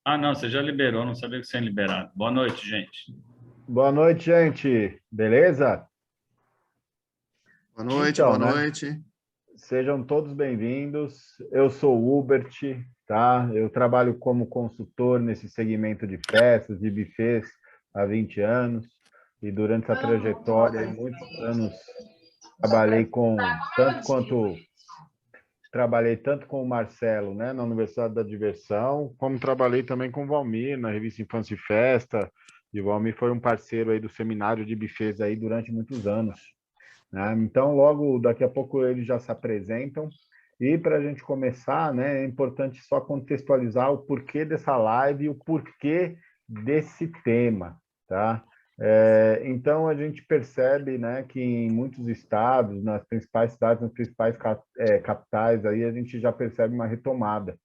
Ah, não, você já liberou, não sabia que você tinha liberado. Boa noite, gente. Boa noite, gente. Beleza? Boa Então, né? noite. Sejam todos bem-vindos. Eu sou o Hubert, tá? Eu trabalho como consultor nesse segmento de festas, de buffets há 20 anos. E durante essa trajetória, em muitos anos, trabalhei com trabalhei tanto com o Marcelo, né, na Universidade da Diversão, como trabalhei também com o Valmir na revista Infância e Festa. E o Valmir foi um parceiro aí do seminário de buffets aí durante muitos anos, né? Então, logo daqui a pouco eles já se apresentam. E para a gente começar, né, é importante só contextualizar o porquê dessa live e o porquê desse tema, tá? Então, a gente percebe, né, que em muitos estados, nas principais cidades, nas principais capitais, aí a gente já percebe uma retomada,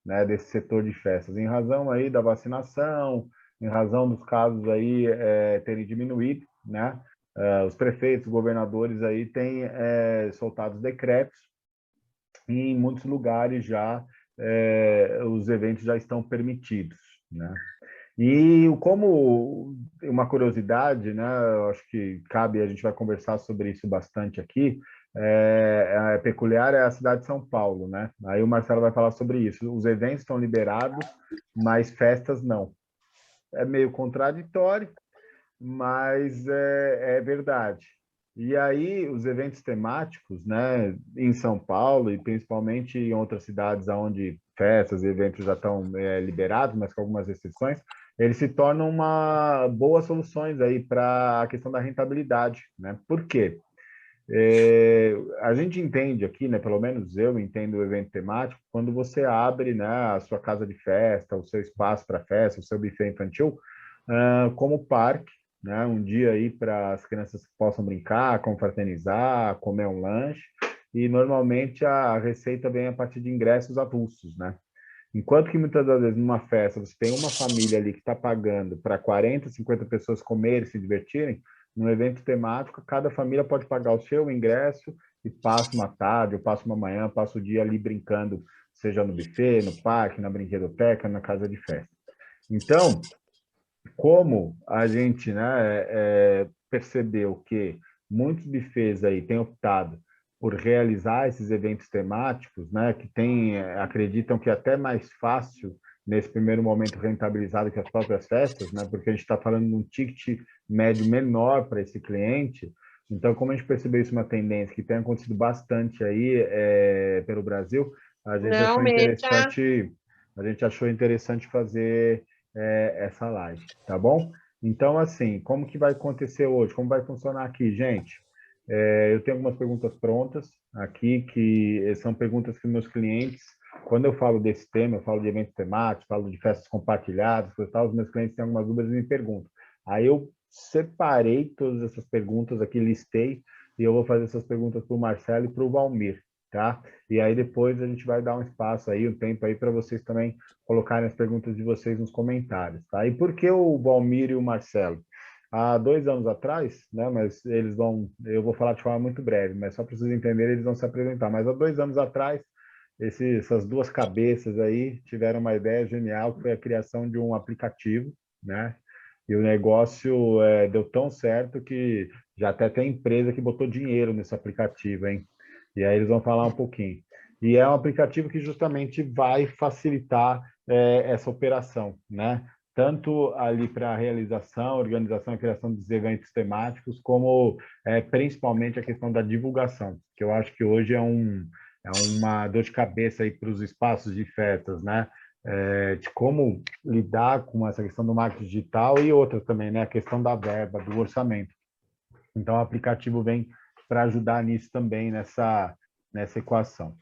né, desse setor de festas, em razão aí da vacinação, em razão dos casos aí terem diminuído, né? Os prefeitos, governadores aí têm soltado decretos e em muitos lugares já os eventos já estão permitidos, né? E como uma curiosidade, né? Eu acho que cabe, a gente vai conversar sobre isso bastante aqui. Peculiar é a cidade de São Paulo, né? Aí o Marcelo vai falar sobre isso. Os eventos estão liberados, mas festas não. É meio contraditório, mas é verdade. E aí, os eventos temáticos, né, em São Paulo e principalmente em outras cidades onde festas e eventos já estão liberados, mas com algumas restrições, eles se tornam uma boas soluções aí para a questão da rentabilidade, né? Por quê? A gente entende aqui, né, pelo menos eu entendo o evento temático, quando você abre, né, a sua casa de festa, o seu espaço para festa, o seu buffet infantil, como parque, né, um dia aí para as crianças que possam brincar, confraternizar, comer um lanche, e normalmente a receita vem a partir de ingressos avulsos, né? Enquanto que muitas das vezes numa festa você tem uma família ali que está pagando para 40, 50 pessoas comerem e se divertirem, num evento temático, cada família pode pagar o seu ingresso e passa uma tarde, ou passa uma manhã, passa o dia ali brincando, seja no buffet, no parque, na brinquedoteca, na casa de festa. Então, como a gente, né, percebeu que muitos buffets aí têm optado por realizar esses eventos temáticos, né, que tem, acreditam que é até mais fácil nesse primeiro momento rentabilizado que as próprias festas, né, porque a gente está falando de um ticket médio menor para esse cliente. Então, como a gente percebeu isso uma tendência que tem acontecido bastante aí pelo Brasil, a gente Não, achou meta. interessante, a gente achou interessante fazer essa live, tá bom? Então, assim, como que vai acontecer hoje? Como vai funcionar aqui, gente? Eu tenho algumas perguntas prontas aqui, que são perguntas que meus clientes, quando eu falo desse tema, eu falo de eventos temáticos, falo de festas compartilhadas, coisa e tal, os meus clientes têm algumas dúvidas e me perguntam. Aí eu separei todas essas perguntas aqui, listei, e eu vou fazer essas perguntas para o Marcelo e para o Valmir, tá? E aí depois a gente vai dar um espaço aí, um tempo aí para vocês também colocarem as perguntas de vocês nos comentários, tá? E por que o Valmir e o Marcelo? Há 2 anos atrás, né? Mas eles vão, eu vou falar de forma muito breve, mas só para vocês entenderem, eles vão se apresentar. Mas há 2 anos atrás, essas duas cabeças aí tiveram uma ideia genial, que foi a criação de um aplicativo, né? E o negócio deu tão certo que já até tem empresa que botou dinheiro nesse aplicativo, hein? E aí eles vão falar um pouquinho. E é um aplicativo que justamente vai facilitar essa operação, né? Tanto ali para a realização, organização e criação dos eventos temáticos, como principalmente a questão da divulgação, que eu acho que hoje é uma dor de cabeça aí para os espaços de festas, né? De como lidar com essa questão do marketing digital e outras também, né? A questão da verba, do orçamento. Então, o aplicativo vem para ajudar nisso também, nessa equação.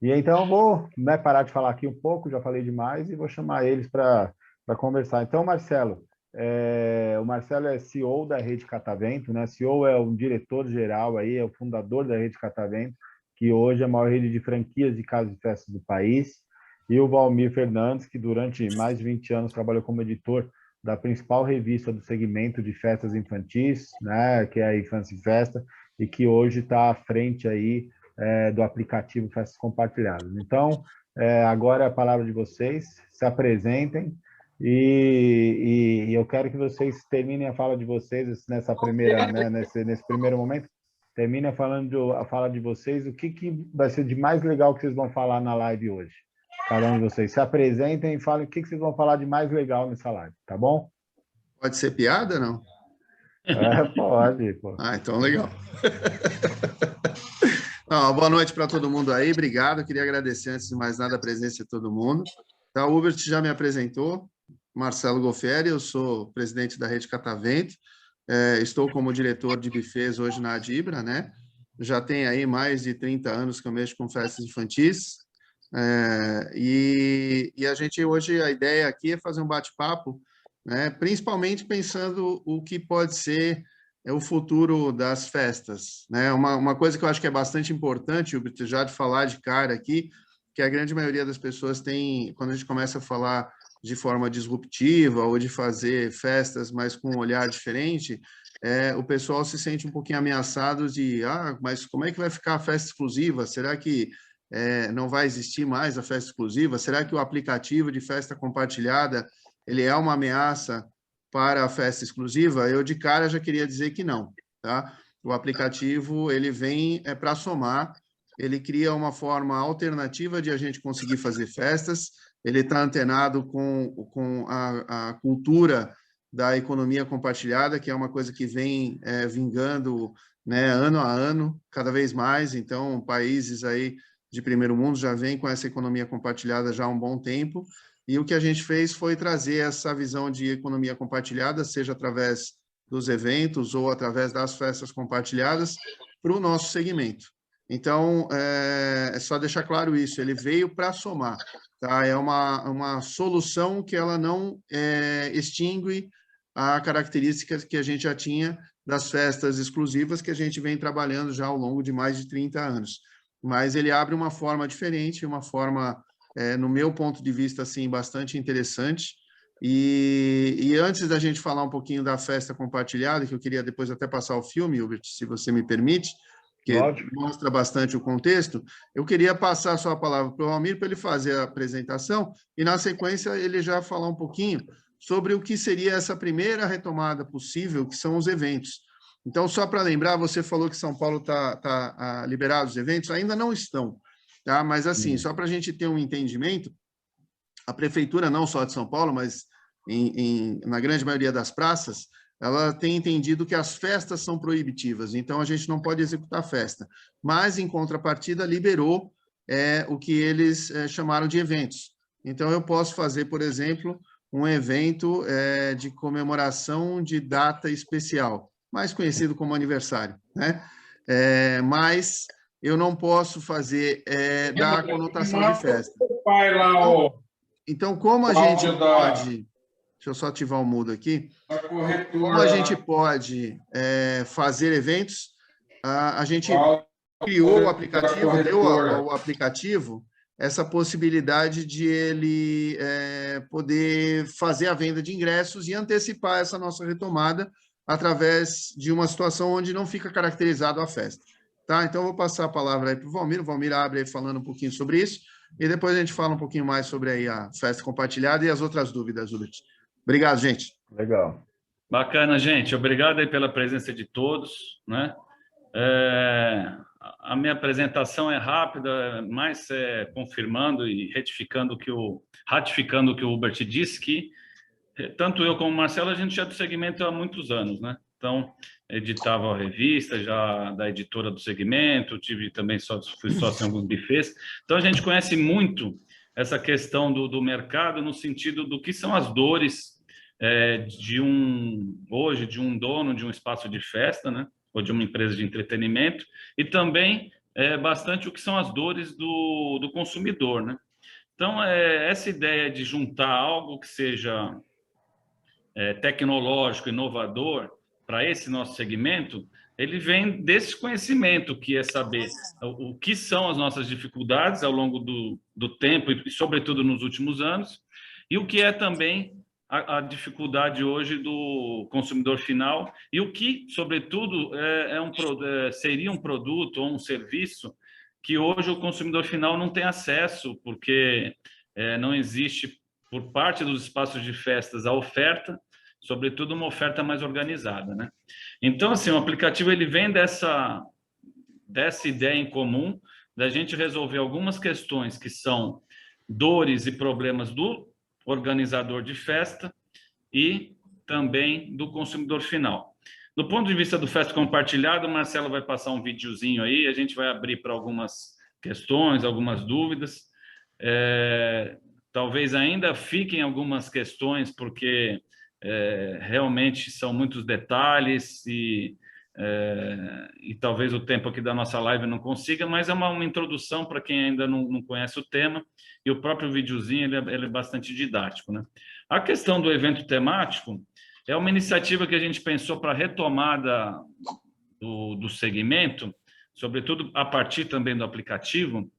E então eu vou, né, parar de falar aqui um pouco, já falei demais, e vou chamar eles para conversar. Então, Marcelo, o Marcelo é CEO da Rede Catavento, né? CEO é o diretor-geral aí, é o fundador da Rede Catavento, que hoje é a maior rede de franquias de casas de festas do país. E o Valmir Fernandes, que durante mais de 20 anos trabalhou como editor da principal revista do segmento de festas infantis, né, que é a Infância e Festa, e que hoje está à frente aí do aplicativo Festas Compartilhadas. Então, agora é a palavra de vocês, se apresentem, E eu quero que vocês terminem a fala de vocês nessa primeira, né, nesse primeiro momento. Termina falando a fala de vocês, o que vai ser de mais legal que vocês vão falar na live hoje. Cada um de vocês se apresentem e falem o que vocês vão falar de mais legal nessa live, tá bom? Pode ser piada, não? Pode, pô. Ah, então legal. Não, boa noite para todo mundo aí, obrigado. Queria agradecer, antes de mais nada, a presença de todo mundo. Tá, o Hubert já me apresentou, Marcelo Golfieri, eu sou presidente da Rede Catavento, estou como diretor de buffets hoje na Adibra, né? Já tem aí mais de 30 anos que eu mexo com festas infantis, e a gente hoje, a ideia aqui é fazer um bate-papo, né? Principalmente pensando o que pode ser o futuro das festas, né? Uma coisa que eu acho que é bastante importante, Hubert, já de falar de cara aqui, que a grande maioria das pessoas tem, quando a gente começa a falar de forma disruptiva ou de fazer festas, mas com um olhar diferente, o pessoal se sente um pouquinho ameaçado de, mas como é que vai ficar a festa exclusiva? Será que não vai existir mais a festa exclusiva? Será que o aplicativo de festa compartilhada ele é uma ameaça para a festa exclusiva? Eu, de cara, já queria dizer que não, tá? O aplicativo, ele vem para somar, ele cria uma forma alternativa de a gente conseguir fazer festas, ele está antenado com a cultura da economia compartilhada, que é uma coisa que vem vingando, né, ano a ano, cada vez mais. Então, países aí de primeiro mundo já vêm com essa economia compartilhada já há um bom tempo, e o que a gente fez foi trazer essa visão de economia compartilhada, seja através dos eventos ou através das festas compartilhadas, para o nosso segmento. Então, é só deixar claro isso, ele veio para somar, tá? É uma solução que ela não extingue a característica que a gente já tinha das festas exclusivas que a gente vem trabalhando já ao longo de mais de 30 anos. Mas ele abre uma forma diferente, uma forma, no meu ponto de vista, assim, bastante interessante. E antes da gente falar um pouquinho da festa compartilhada, que eu queria depois até passar o filme, Hubert, se você me permite, que mostra bastante o contexto, eu queria passar só a palavra para o Valmir para ele fazer a apresentação e, na sequência, ele já falar um pouquinho sobre o que seria essa primeira retomada possível, que são os eventos. Então, só para lembrar, você falou que São Paulo está liberado os eventos, ainda não estão, tá? Mas, assim, só para a gente ter um entendimento, a prefeitura, não só de São Paulo, mas na grande maioria das praças, ela tem entendido que as festas são proibitivas, então a gente não pode executar festa. Mas, em contrapartida, liberou o que eles chamaram de eventos. Então, eu posso fazer, por exemplo, um evento de comemoração de data especial, mais conhecido como aniversário, né? Mas eu não posso fazer da conotação de festa. Então, como a gente pode... Deixa eu só ativar o mudo aqui. Como a gente pode fazer eventos, a gente criou o aplicativo, deu ao aplicativo essa possibilidade de ele poder fazer a venda de ingressos e antecipar essa nossa retomada através de uma situação onde não fica caracterizado a festa. Tá? Então, eu vou passar a palavra aí para o Valmir. O Valmir abre aí falando um pouquinho sobre isso e depois a gente fala um pouquinho mais sobre aí a festa compartilhada e as outras dúvidas, Hubert. Obrigado, gente. Legal. Bacana, gente. Obrigado aí pela presença de todos, né? A minha apresentação é rápida, mas confirmando e ratificando o que o Hubert disse, que tanto eu como o Marcelo, a gente já é do segmento há muitos anos, né? Então, editava a revista já da editora do segmento, fui sócio em alguns bufês. Então, a gente conhece muito essa questão do mercado no sentido do que são as dores de um dono de um espaço de festa, né? Ou de uma empresa de entretenimento, e também bastante o que são as dores do consumidor, né? Então, essa ideia de juntar algo que seja tecnológico, inovador, para esse nosso segmento, ele vem desse conhecimento, que é saber o que são as nossas dificuldades ao longo do tempo, e sobretudo nos últimos anos, e o que é também a dificuldade hoje do consumidor final, e o que, sobretudo, seria um produto ou um serviço que hoje o consumidor final não tem acesso, porque não existe por parte dos espaços de festas a oferta, sobretudo uma oferta mais organizada, né? Então, assim, o aplicativo ele vem dessa ideia em comum da gente resolver algumas questões que são dores e problemas do organizador de festa e também do consumidor final. Do ponto de vista do Festa Compartilhado, o Marcelo vai passar um videozinho aí, a gente vai abrir para algumas questões, algumas dúvidas. Talvez ainda fiquem algumas questões, porque realmente são muitos detalhes e talvez o tempo aqui da nossa live não consiga, mas é uma introdução para quem ainda não conhece o tema, e o próprio videozinho ele é bastante didático, né? A questão do evento temático é uma iniciativa que a gente pensou para a retomada do segmento, sobretudo a partir também do aplicativo,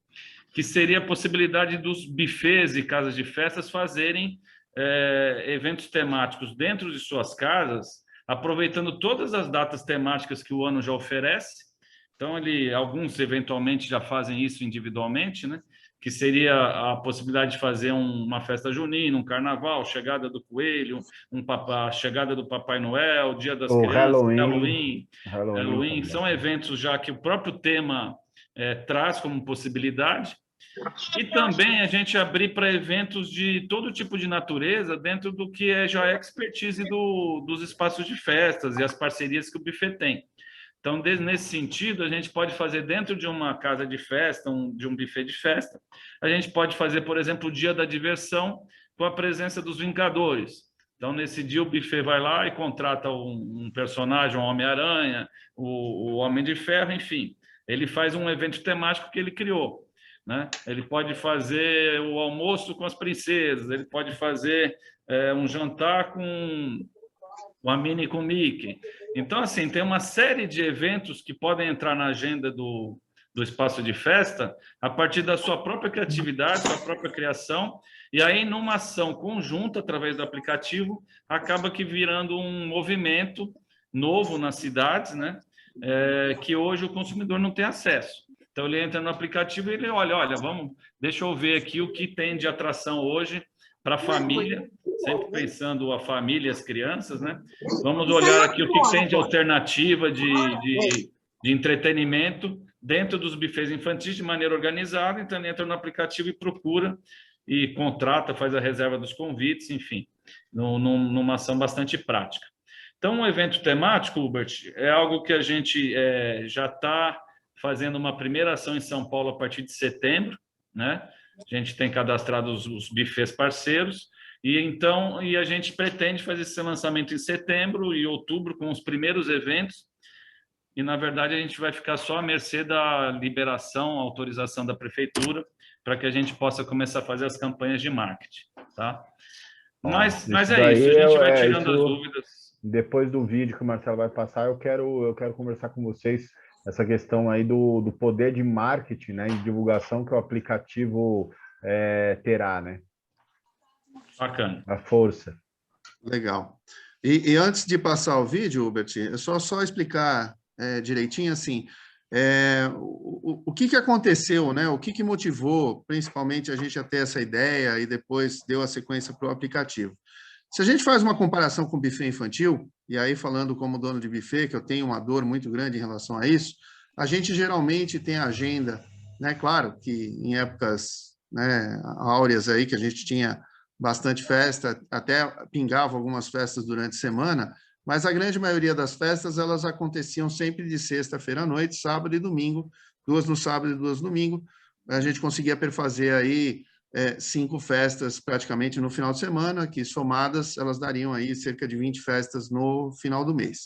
que seria a possibilidade dos buffets e casas de festas fazerem eventos temáticos dentro de suas casas, aproveitando todas as datas temáticas que o ano já oferece. Então, alguns eventualmente já fazem isso individualmente, né? Que seria a possibilidade de fazer uma festa junina, um carnaval, chegada do coelho, a chegada do Papai Noel, Dia das Crianças, Halloween. São eventos já que o próprio tema traz como possibilidade. E também a gente abrir para eventos de todo tipo de natureza dentro do que já é expertise dos espaços de festas e as parcerias que o buffet tem. Então, nesse sentido, a gente pode fazer dentro de uma casa de festa, de um buffet de festa, a gente pode fazer, por exemplo, o Dia da Diversão com a presença dos Vingadores. Então, nesse dia, o buffet vai lá e contrata um personagem, um Homem-Aranha, o Homem de Ferro, enfim. Ele faz um evento temático que ele criou, né? Ele pode fazer o almoço com as princesas, ele pode fazer um jantar com a Minnie com o Mickey. Então, assim, tem uma série de eventos que podem entrar na agenda do espaço de festa a partir da sua própria criatividade, sua própria criação, e aí, numa ação conjunta, através do aplicativo, acaba que virando um movimento novo nas cidades, né? Que hoje o consumidor não tem acesso. Então, ele entra no aplicativo e ele olha, deixa eu ver aqui o que tem de atração hoje para a família, sempre pensando a família e as crianças, né? Vamos olhar aqui o que tem de alternativa de entretenimento dentro dos buffets infantis de maneira organizada. Então, ele entra no aplicativo e procura e contrata, faz a reserva dos convites, enfim, numa ação bastante prática. Então, um evento temático, Hubert, é algo que a gente já está fazendo uma primeira ação em São Paulo a partir de setembro, né? A gente tem cadastrado os buffets parceiros e a gente pretende fazer esse lançamento em setembro e outubro com os primeiros eventos. E, na verdade, a gente vai ficar só à mercê da liberação, autorização da prefeitura, para que a gente possa começar a fazer as campanhas de marketing, tá? Mas é isso, a gente vai tirando as dúvidas. Depois do vídeo que o Marcelo vai passar, eu quero conversar com vocês essa questão aí do poder de marketing, né, e divulgação que o aplicativo terá, né? Bacana. A força. Legal. E antes de passar o vídeo, Hubert, é só explicar direitinho, assim, o que aconteceu, né? O que motivou, principalmente, a gente a ter essa ideia e depois deu a sequência para o aplicativo. Se a gente faz uma comparação com o buffet infantil, e aí falando como dono de buffet, que eu tenho uma dor muito grande em relação a isso, a gente geralmente tem a agenda, né? Claro que em épocas, né, áureas aí, que a gente tinha bastante festa, até pingava algumas festas durante a semana, mas a grande maioria das festas, elas aconteciam sempre de sexta-feira à noite, sábado e domingo, 2 no sábado e 2 no domingo. A gente conseguia perfazer aí 5 festas praticamente no final de semana, que somadas elas dariam aí cerca de 20 festas no final do mês,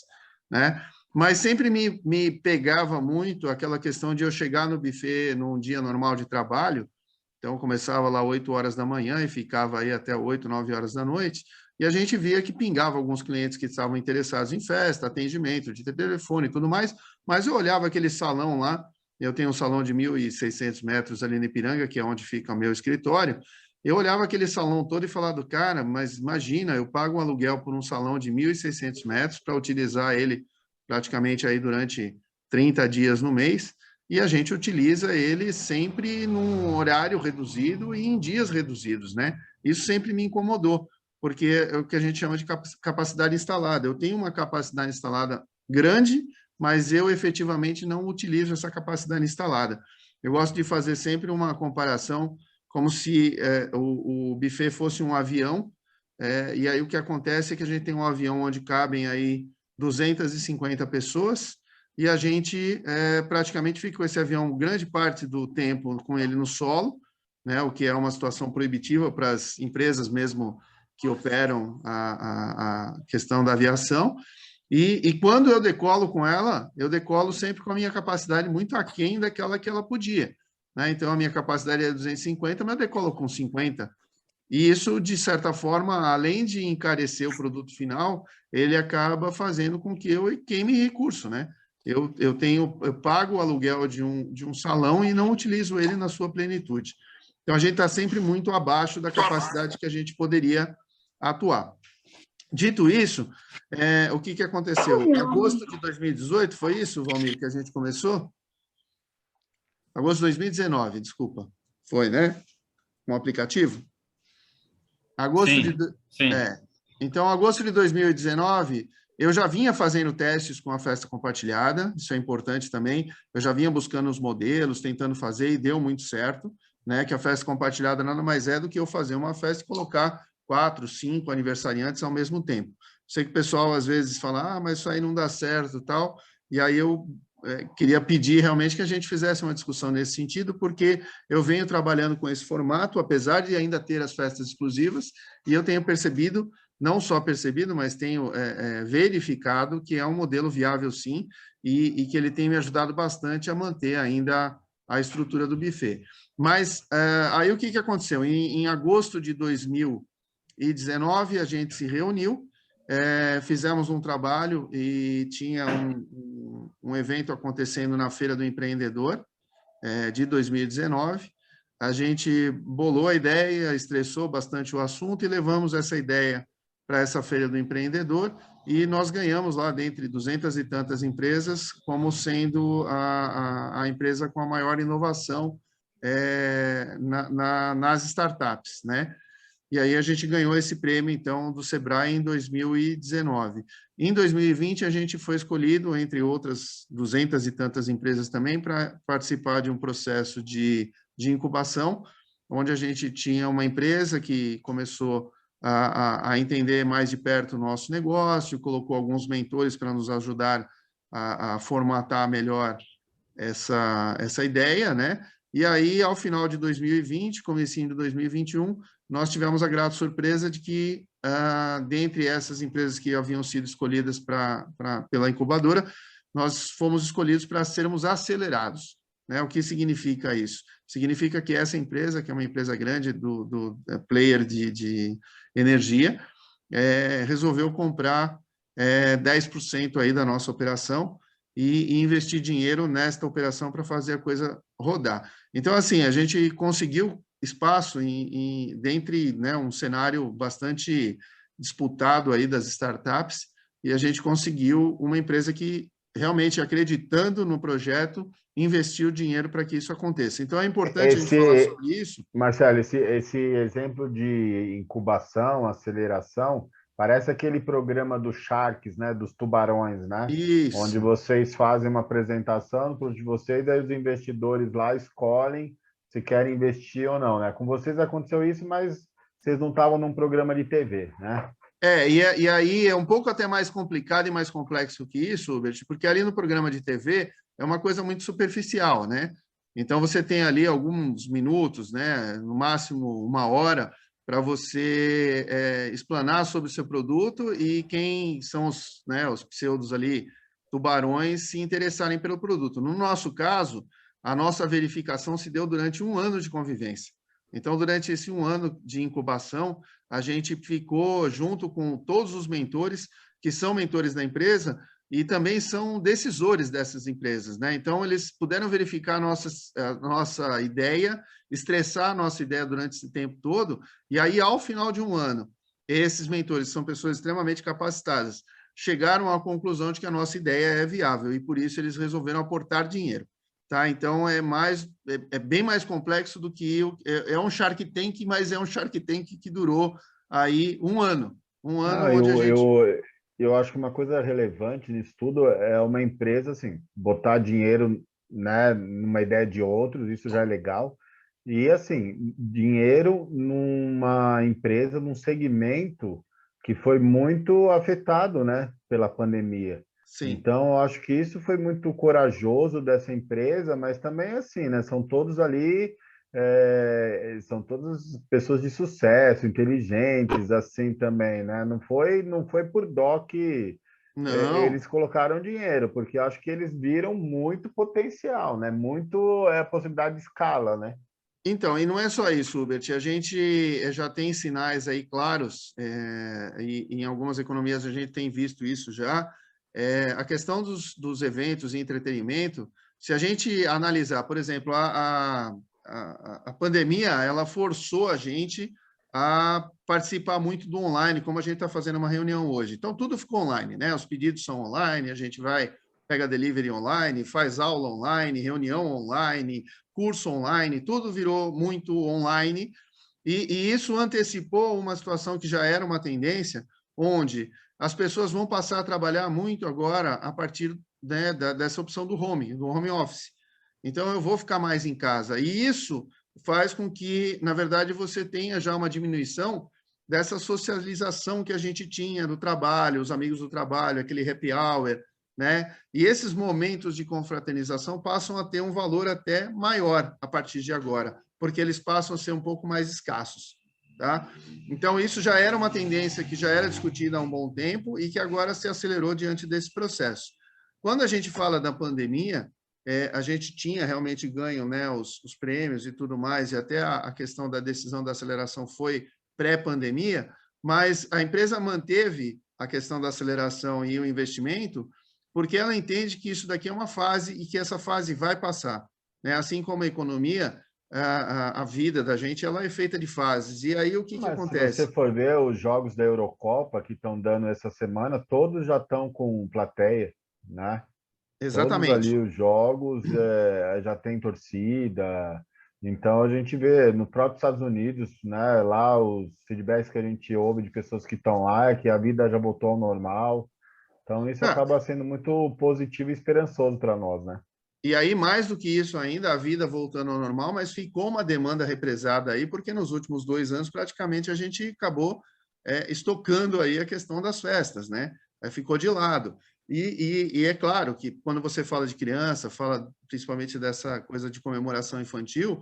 né? Mas sempre me pegava muito aquela questão de eu chegar no buffet num dia normal de trabalho, então começava lá 8 horas da manhã e ficava aí até 8, 9 horas da noite, e a gente via que pingava alguns clientes que estavam interessados em festa, atendimento, de telefone e tudo mais, mas eu olhava aquele salão lá. Eu tenho um salão de 1.600 metros ali no Ipiranga, que é onde fica o meu escritório. Eu olhava aquele salão todo e falava, cara, mas imagina, eu pago um aluguel por um salão de 1.600 metros para utilizar ele praticamente aí durante 30 dias no mês, e a gente utiliza ele sempre num horário reduzido e em dias reduzidos, né? Isso sempre me incomodou, porque é o que a gente chama de capacidade instalada. Eu tenho uma capacidade instalada grande, mas eu efetivamente não utilizo essa capacidade instalada. Eu gosto de fazer sempre uma comparação como se o buffet fosse um avião, e aí o que acontece é que a gente tem um avião onde cabem aí 250 pessoas, e a gente praticamente fica com esse avião grande parte do tempo com ele no solo, né, o que é uma situação proibitiva para as empresas mesmo que operam a questão da aviação. E quando eu decolo com ela, eu decolo sempre com a minha capacidade muito aquém daquela que ela podia, né? Então, a minha capacidade é 250, mas eu decolo com 50. E isso, de certa forma, além de encarecer o produto final, ele acaba fazendo com que eu queime recurso, né? Eu pago o aluguel de um salão e não utilizo ele na sua plenitude. Então, a gente está sempre muito abaixo da capacidade que a gente poderia atuar. Dito isso, o que aconteceu? Em agosto de 2018, foi isso, Valmir, que a gente começou? Agosto de 2019, desculpa. Foi, né? Com o aplicativo? Sim. Então, agosto de 2019, eu já vinha fazendo testes com a festa compartilhada, isso é importante também. Eu já vinha buscando os modelos, tentando fazer, e deu muito certo, né? Que a festa compartilhada nada mais é do que eu fazer uma festa e colocar 4, 5 aniversariantes ao mesmo tempo. Sei que o pessoal às vezes fala, mas isso aí não dá certo e tal, e aí eu queria pedir realmente que a gente fizesse uma discussão nesse sentido, porque eu venho trabalhando com esse formato, apesar de ainda ter as festas exclusivas, e eu tenho percebido, não só percebido, mas tenho verificado que é um modelo viável sim, e que ele tem me ajudado bastante a manter ainda a estrutura do buffet. Mas aí o que aconteceu? Em agosto de 2019, a gente se reuniu, fizemos um trabalho e tinha um evento acontecendo na Feira do Empreendedor de 2019. A gente bolou a ideia, estressou bastante o assunto e levamos essa ideia para essa Feira do Empreendedor e nós ganhamos lá, dentre 200 e tantas empresas, como sendo a empresa com a maior inovação nas startups, né? E aí a gente ganhou esse prêmio, então, do Sebrae em 2019. Em 2020, a gente foi escolhido, entre outras 200 e tantas empresas também, para participar de um processo de incubação, onde a gente tinha uma empresa que começou a entender mais de perto o nosso negócio, colocou alguns mentores para nos ajudar a formatar melhor essa ideia, né? E aí, ao final de 2020, comecinho de 2021, nós tivemos a grata surpresa de que, dentre essas empresas que haviam sido escolhidas pela incubadora, nós fomos escolhidos para sermos acelerados, né? O que significa isso? Significa que essa empresa, que é uma empresa grande do player de energia, resolveu comprar 10% aí da nossa operação e investir dinheiro nesta operação para fazer a coisa rodar. Então, assim, a gente conseguiu espaço dentre, né, um cenário bastante disputado aí das startups, e a gente conseguiu uma empresa que realmente, acreditando no projeto, investiu dinheiro para que isso aconteça. Então, é importante a gente falar sobre isso. Marcelo, esse exemplo de incubação, aceleração, parece aquele programa do Sharks, né, dos tubarões, né? Isso. Onde vocês fazem uma apresentação para de vocês, aí os investidores lá escolhem se querem investir ou não, né? Com vocês aconteceu isso, mas vocês não estavam num programa de TV, né? E aí é um pouco até mais complicado e mais complexo que isso, Hubert, porque ali no programa de TV é uma coisa muito superficial, né? Então, você tem ali alguns minutos, né? No máximo 1 hora, para você explanar sobre o seu produto e quem são os pseudos ali, tubarões, se interessarem pelo produto. No nosso caso, a nossa verificação se deu durante 1 ano de convivência. Então, durante esse 1 ano de incubação, a gente ficou junto com todos os mentores, que são mentores da empresa, e também são decisores dessas empresas, né? Então, eles puderam verificar a nossa ideia, estressar a nossa ideia durante esse tempo todo, e aí, ao final de 1 ano, esses mentores são pessoas extremamente capacitadas, chegaram à conclusão de que a nossa ideia é viável, e por isso eles resolveram aportar dinheiro. tá? Então é bem mais complexo do que é um Shark Tank, mas é um Shark Tank que durou aí um ano Não, onde a gente eu acho que uma coisa relevante nisso tudo é uma empresa, assim, botar dinheiro, né, numa ideia de outros, isso já é legal. E, assim, dinheiro numa empresa, num segmento que foi muito afetado, né, pela pandemia. sim. Então, eu acho que isso foi muito corajoso dessa empresa, mas também, assim, né, são todos ali são todas pessoas de sucesso, inteligentes, assim também, né? Não foi por dó que Não. eles colocaram dinheiro, porque eu acho que eles viram muito potencial, né? Muito possibilidade de escala, né? Então, e não é só isso, Hubert, a gente já tem sinais aí claros, e em algumas economias a gente tem visto isso já, a questão dos eventos e entretenimento, se a gente analisar, por exemplo, a pandemia, ela forçou a gente a participar muito do online, como a gente está fazendo uma reunião hoje. Então, tudo ficou online, né? Os pedidos são online, a gente vai, pega delivery online, faz aula online, reunião online, curso online, tudo virou muito online, e isso antecipou uma situação que já era uma tendência, onde as pessoas vão passar a trabalhar muito agora a partir, né, dessa opção do home office. Então, eu vou ficar mais em casa. E isso faz com que, na verdade, você tenha já uma diminuição dessa socialização que a gente tinha do trabalho, os amigos do trabalho, aquele happy hour, né? E esses momentos de confraternização passam a ter um valor até maior a partir de agora, porque eles passam a ser um pouco mais escassos, tá? Então, isso já era uma tendência que já era discutida há um bom tempo e que agora se acelerou diante desse processo. Quando a gente fala da pandemia, a gente tinha realmente ganho, né, os prêmios e tudo mais, e até a questão da decisão da aceleração foi pré-pandemia, mas a empresa manteve a questão da aceleração e o investimento porque ela entende que isso daqui é uma fase e que essa fase vai passar, né? Assim como a economia, a vida da gente ela é feita de fases. E aí o que Mas se você acontece? for ver os jogos da Eurocopa que estão dando essa semana, todos já estão com plateia, né? Todos ali Exatamente. os jogos já tem torcida. Então a gente vê no próprio Estados Unidos, né? Lá os feedbacks que a gente ouve de pessoas que estão lá é que a vida já voltou ao normal. Então isso Ah, acaba sendo muito positivo e esperançoso para nós, né? e aí, mais do que isso ainda, a vida voltando ao normal, mas ficou uma demanda represada aí, porque nos últimos 2 anos, praticamente, a gente acabou estocando aí a questão das festas, né? Ficou de lado. E é claro que quando você fala de criança, fala principalmente dessa coisa de comemoração infantil,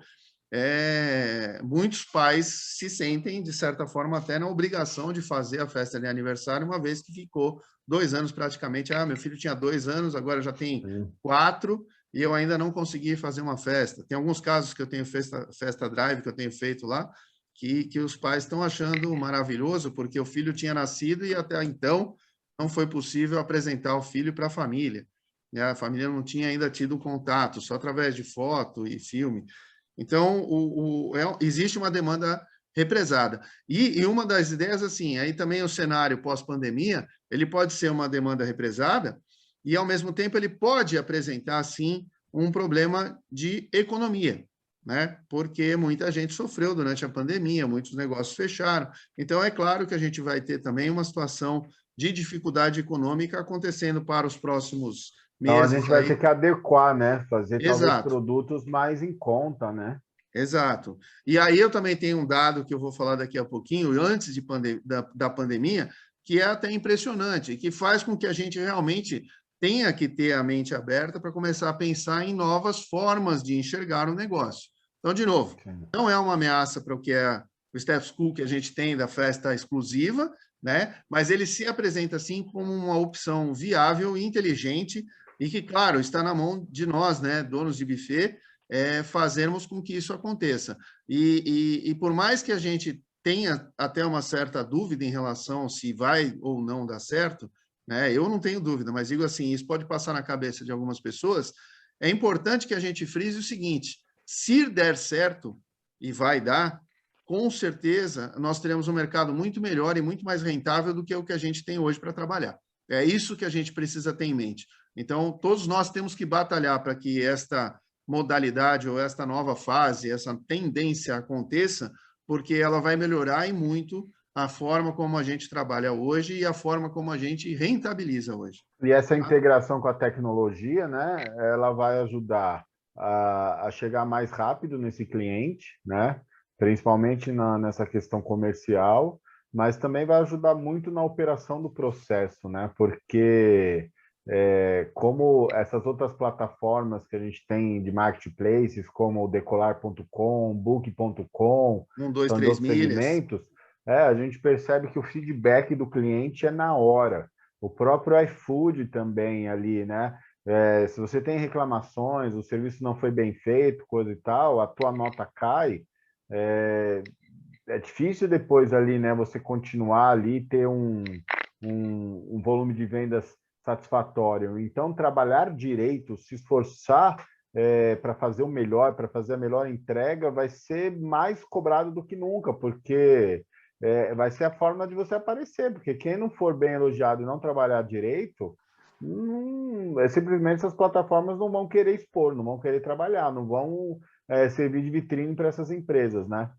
muitos pais se sentem, de certa forma, até na obrigação de fazer a festa de aniversário, uma vez que ficou 2 anos praticamente. Ah, meu filho tinha 2 anos, agora já tem Sim. 4, e eu ainda não consegui fazer uma festa. Tem alguns casos que eu tenho festa drive, que eu tenho feito lá, que os pais estão achando maravilhoso, porque o filho tinha nascido e até então não foi possível apresentar o filho para a família, né? A família não tinha ainda tido contato, só através de foto e filme. Então, existe uma demanda represada. E uma das ideias, assim, aí também o cenário pós-pandemia, ele pode ser uma demanda represada e, ao mesmo tempo, ele pode apresentar, sim, um problema de economia, né? Porque muita gente sofreu durante a pandemia, muitos negócios fecharam. Então, é claro que a gente vai ter também uma situação de dificuldade econômica acontecendo para os próximos Então a meses gente vai ter aí. que adequar, né? Fazer talvez Exato. produtos mais em conta, né? Exato. E aí eu também tenho um dado que eu vou falar daqui a pouquinho, antes da pandemia, que é até impressionante, e que faz com que a gente realmente tenha que ter a mente aberta para começar a pensar em novas formas de enxergar o negócio. Então, de novo, Sim. não é uma ameaça para o que é o status quo que a gente tem da festa exclusiva, né? Mas ele se apresenta assim como uma opção viável, inteligente e que, claro, está na mão de nós, né, donos de buffet, fazermos com que isso aconteça. E por mais que a gente tenha até uma certa dúvida em relação se vai ou não dar certo, né? Eu não tenho dúvida, mas digo assim, isso pode passar na cabeça de algumas pessoas. É importante que a gente frise o seguinte: se der certo, e vai dar, com certeza nós teremos um mercado muito melhor e muito mais rentável do que o que a gente tem hoje para trabalhar. É isso que a gente precisa ter em mente. Então, todos nós temos que batalhar para que esta modalidade ou esta nova fase, essa tendência aconteça, porque ela vai melhorar e muito a forma como a gente trabalha hoje e a forma como a gente rentabiliza hoje. E essa integração com a tecnologia, né, ela vai ajudar a chegar mais rápido nesse cliente, né, principalmente nessa questão comercial, mas também vai ajudar muito na operação do processo, né, porque como essas outras plataformas que a gente tem de marketplaces, como o Decolar.com, Book.com, 1, 2, são 3 outros milhas. segmentos, a gente percebe que o feedback do cliente é na hora. O próprio iFood também ali, né? Se você tem reclamações, o serviço não foi bem feito, coisa e tal, a tua nota cai, é difícil depois ali, né? Você continuar ali e ter um volume de vendas satisfatório. Então, trabalhar direito, se esforçar para fazer o melhor, para fazer a melhor entrega, vai ser mais cobrado do que nunca, porque vai ser a forma de você aparecer, porque quem não for bem elogiado e não trabalhar direito, simplesmente essas plataformas não vão querer expor, não vão querer trabalhar, não vão servir de vitrine para essas empresas, né?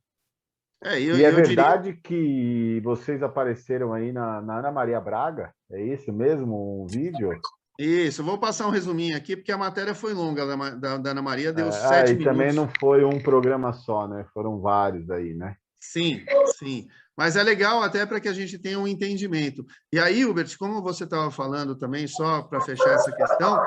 E é verdade que vocês apareceram aí na Ana Maria Braga? É isso mesmo, um vídeo? Isso, eu vou passar um resuminho aqui, porque a matéria foi longa, da Ana Maria, deu 7 minutos. E também não foi um programa só, né? Foram vários aí, né? Sim, sim. Mas é legal até para que a gente tenha um entendimento. E aí, Hubert, como você estava falando também, só para fechar essa questão,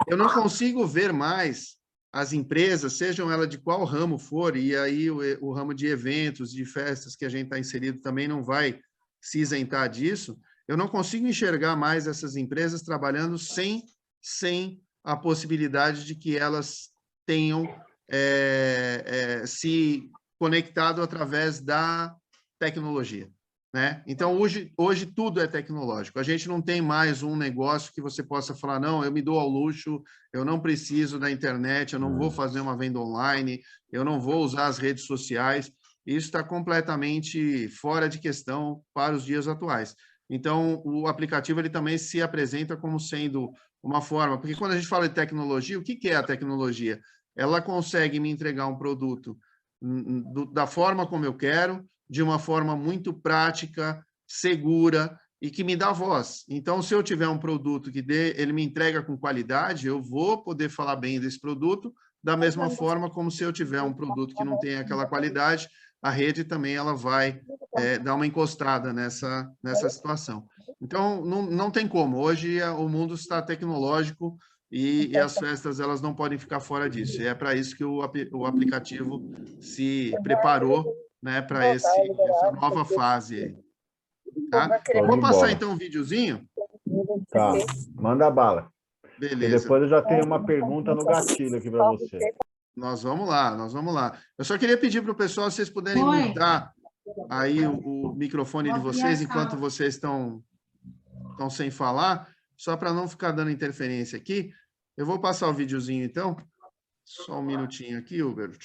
eu não consigo ver mais as empresas, sejam elas de qual ramo for, e aí o ramo de eventos, de festas que a gente está inserido também não vai se isentar disso, eu não consigo enxergar mais essas empresas trabalhando sem a possibilidade de que elas tenham se conectado através da tecnologia, né? Então, hoje tudo é tecnológico. A gente não tem mais um negócio que você possa falar, não, eu me dou ao luxo, eu não preciso da internet, eu não vou fazer uma venda online, eu não vou usar as redes sociais. Isso está completamente fora de questão para os dias atuais. Então, o aplicativo ele também se apresenta como sendo uma forma... Porque quando a gente fala de tecnologia, o que é a tecnologia? Ela consegue me entregar um produto da forma como eu quero, de uma forma muito prática, segura e que me dá voz. Então, se eu tiver um produto que ele me entrega com qualidade, eu vou poder falar bem desse produto, da mesma forma como se eu tiver um produto que não tem aquela qualidade, a rede também ela vai dar uma encostada nessa situação. Então, não tem como. Hoje, o mundo está tecnológico e as festas elas não podem ficar fora disso. E é para isso que o aplicativo se preparou, né, para essa nova fase. Tá? Eu vou passar, então, um videozinho. Tá, manda bala. Beleza. E depois eu já tenho uma pergunta no gatilho aqui para você. Nós vamos lá. Eu só queria pedir para o pessoal, se vocês puderem mutar aí o microfone de vocês, enquanto vocês estão sem falar, só para não ficar dando interferência aqui. Eu vou passar o videozinho, então. Só um minutinho aqui, Hubert.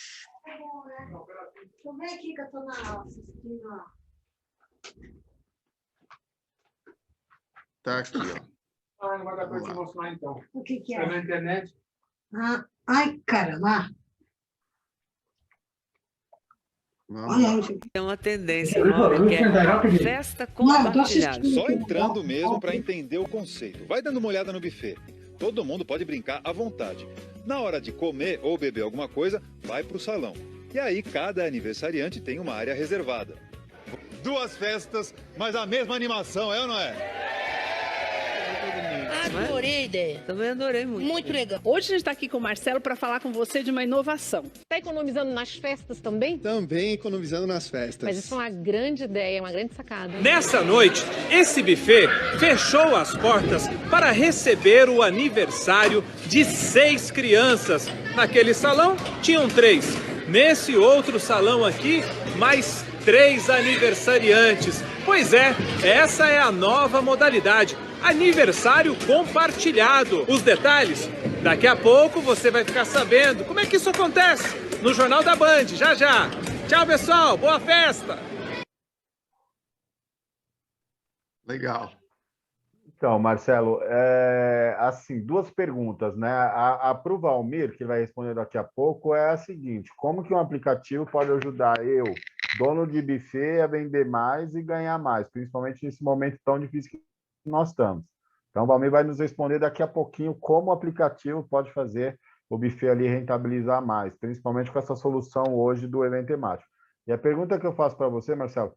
Vem aqui que eu estou assistindo. Tá aqui, ó. Não vai dar para te mostrar, então. O que é? Tá na internet? Ai, caramba. É uma tendência nova, que é festa compartilhada. Só entrando mesmo para entender o conceito. Vai dando uma olhada no buffet. Todo mundo pode brincar à vontade. Na hora de comer ou beber alguma coisa, vai para o salão. E aí cada aniversariante tem uma área reservada. 2 festas, mas a mesma animação, é ou não é? Adorei a ideia. Também adorei muito. Muito legal. Hoje a gente está aqui com o Marcelo para falar com você de uma inovação. Está economizando nas festas também? Também economizando nas festas. Mas isso é uma grande ideia, uma grande sacada. Nessa noite, esse buffet fechou as portas para receber o aniversário de 6 crianças. Naquele salão, tinham 3. Nesse outro salão aqui, mais 3 aniversariantes. Pois é, essa é a nova modalidade. Aniversário compartilhado. Os detalhes, daqui a pouco você vai ficar sabendo como é que isso acontece no Jornal da Band, já já. Tchau, pessoal, boa festa! Legal. Então, Marcelo, assim, duas perguntas, né? Para o Valmir, que vai responder daqui a pouco, é a seguinte: como que um aplicativo pode ajudar eu, dono de buffet, a vender mais e ganhar mais, principalmente nesse momento tão difícil que nós estamos? Então, o Valmir vai nos responder daqui a pouquinho como o aplicativo pode fazer o buffet ali rentabilizar mais, principalmente com essa solução hoje do evento temático. E a pergunta que eu faço para você, Marcelo,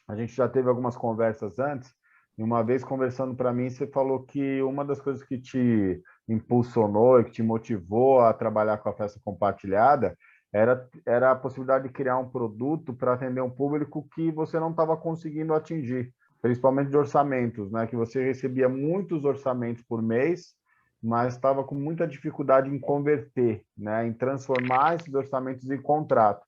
a gente já teve algumas conversas antes, e uma vez conversando para mim, você falou que uma das coisas que te impulsionou e que te motivou a trabalhar com a festa compartilhada era a possibilidade de criar um produto para atender um público que você não estava conseguindo atingir, principalmente de orçamentos, né? Que você recebia muitos orçamentos por mês, mas estava com muita dificuldade em converter, né? Em transformar esses orçamentos em contrato.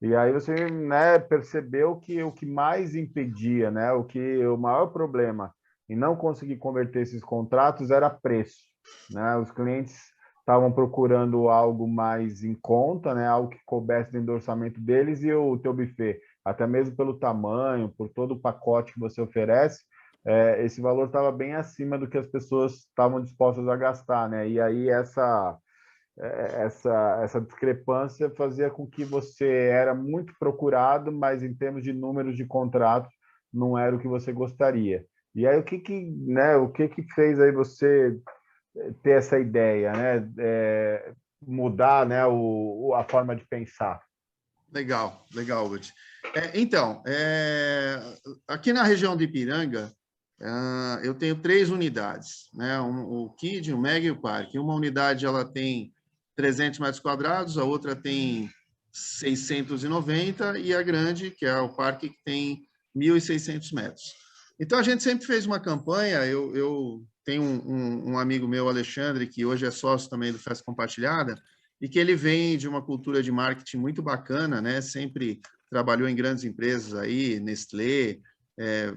E aí você, né, percebeu que o que mais impedia, né, o maior problema em não conseguir converter esses contratos era preço, né? Os clientes estavam procurando algo mais em conta, né, algo que coubesse dentro do orçamento deles, e o teu buffet, até mesmo pelo tamanho, por todo o pacote que você oferece, esse valor estava bem acima do que as pessoas estavam dispostas a gastar, né? E aí essa discrepância fazia com que você era muito procurado, mas em termos de números de contratos não era o que você gostaria. E aí o que fez aí você ter essa ideia, né? Mudar, né, a forma de pensar? Legal, Bert. Então, aqui na região de Ipiranga, eu tenho 3 unidades, né? O Kid, o Mega e o Parque. Uma unidade ela tem 300 metros quadrados, a outra tem 690, e a grande, que é o Parque, que tem 1.600 metros. Então, a gente sempre fez uma campanha. Eu tenho um amigo meu, Alexandre, que hoje é sócio também do Festa Compartilhada, e que ele vem de uma cultura de marketing muito bacana, né? Sempre trabalhou em grandes empresas aí, Nestlé,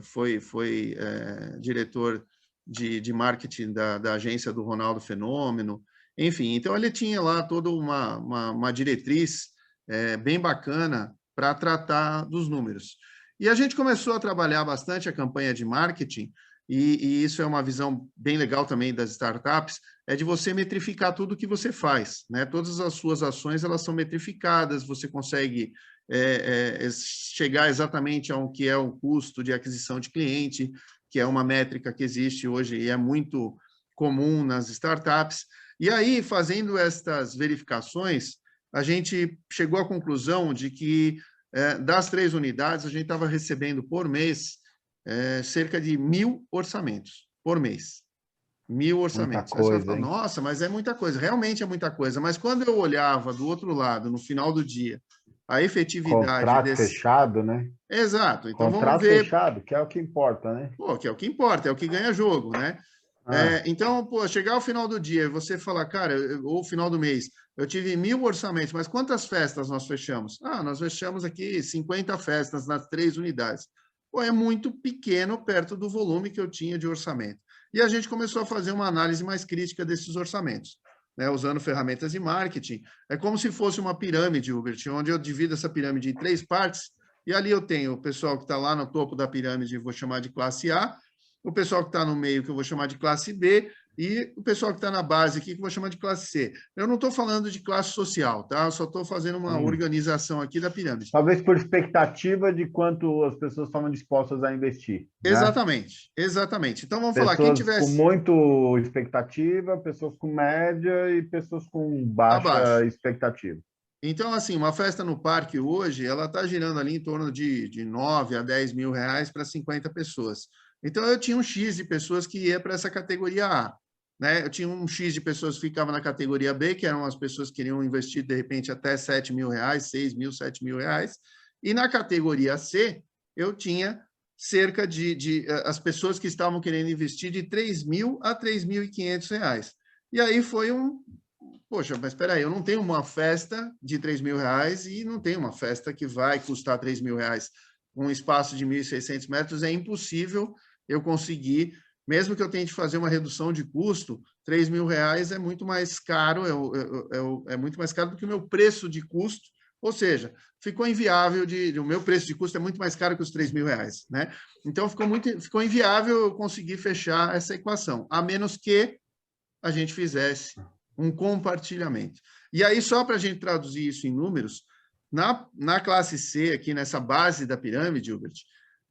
foi diretor de marketing da agência do Ronaldo Fenômeno, enfim. Então, ele tinha lá toda uma diretriz bem bacana para tratar dos números. E a gente começou a trabalhar bastante a campanha de marketing, e isso é uma visão bem legal também das startups, de você metrificar tudo o que você faz, né? Todas as suas ações, elas são metrificadas, você consegue chegar exatamente ao que é o custo de aquisição de cliente, que é uma métrica que existe hoje e é muito comum nas startups. E aí, fazendo estas verificações, a gente chegou à conclusão de que, das 3 unidades, a gente estava recebendo por mês cerca de 1.000 orçamentos por mês. 1.000 orçamentos. Muita coisa, aí você fala, nossa, mas é muita coisa. Realmente é muita coisa. Mas quando eu olhava do outro lado, no final do dia, a efetividade... Contrato fechado, né? Exato. Então, contrato vamos ver... fechado, que é o que importa, né? Pô, que é o que importa, é o que ganha jogo, né? Então, pô, chegar ao final do dia e você falar, cara, ou final do mês, eu tive 1.000 orçamentos, mas quantas festas nós fechamos? Nós fechamos aqui 50 festas nas 3 unidades. Pô, é muito pequeno perto do volume que eu tinha de orçamento. E a gente começou a fazer uma análise mais crítica desses orçamentos, né, usando ferramentas de marketing. É como se fosse uma pirâmide, Hubert, onde eu divido essa pirâmide em 3 partes, e ali eu tenho o pessoal que está lá no topo da pirâmide, vou chamar de classe A, o pessoal que está no meio, que eu vou chamar de classe B, e o pessoal que está na base aqui, que eu vou chamar de classe C. Eu não estou falando de classe social, tá? Eu só estou fazendo uma organização aqui da pirâmide. Talvez por expectativa de quanto as pessoas estavam dispostas a investir. Né? Exatamente, exatamente. Então, vamos falar, quem tivesse... com muito expectativa, pessoas com média e pessoas com baixa expectativa. Então, assim, uma festa no parque hoje, ela está girando ali em torno de 9 a 10 mil reais para 50 pessoas. Então, eu tinha um X de pessoas que ia para essa categoria A, né? Eu tinha um X de pessoas que ficavam na categoria B, que eram as pessoas que queriam investir, de repente, até 7 mil reais, 6 mil, 7 mil reais. E na categoria C, eu tinha cerca as pessoas que estavam querendo investir de 3 mil a 3.500 reais. E aí foi poxa, mas espera aí, eu não tenho uma festa de 3 mil reais e não tenho uma festa que vai custar 3 mil reais. Um espaço de 1.600 metros é impossível eu conseguir, mesmo que eu tente fazer uma redução de custo, 3 mil reais é muito mais caro, é muito mais caro do que o meu preço de custo Ou seja, ficou inviável, o meu preço de custo é muito mais caro que os R$3.000, né? Então, ficou inviável eu conseguir fechar essa equação, a menos que a gente fizesse um compartilhamento. E aí, só para a gente traduzir isso em números, na classe C, aqui nessa base da pirâmide, Hubert,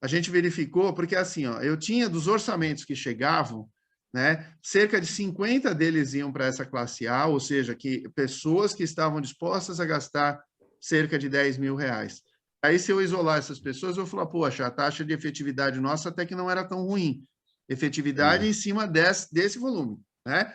a gente verificou, porque assim, ó, eu tinha dos orçamentos que chegavam, né, cerca de 50 deles iam para essa classe A, ou seja, que pessoas que estavam dispostas a gastar cerca de R$10.000. Aí, se eu isolar essas pessoas, eu vou falar, poxa, a taxa de efetividade nossa até que não era tão ruim. Efetividade em cima desse volume, né?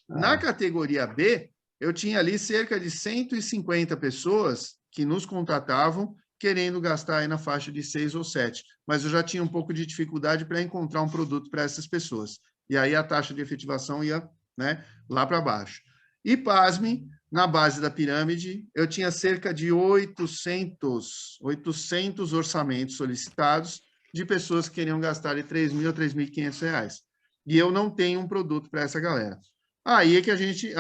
Na categoria B, eu tinha ali cerca de 150 pessoas que nos contatavam querendo gastar aí na faixa de 6 ou 7, mas eu já tinha um pouco de dificuldade para encontrar um produto para essas pessoas. E aí a taxa de efetivação ia, né, lá para baixo. E, pasme, na base da pirâmide, eu tinha cerca de 800 orçamentos solicitados de pessoas que queriam gastar de R$3.000 a R$3.500. E eu não tenho um produto para essa galera. Aí é que a gente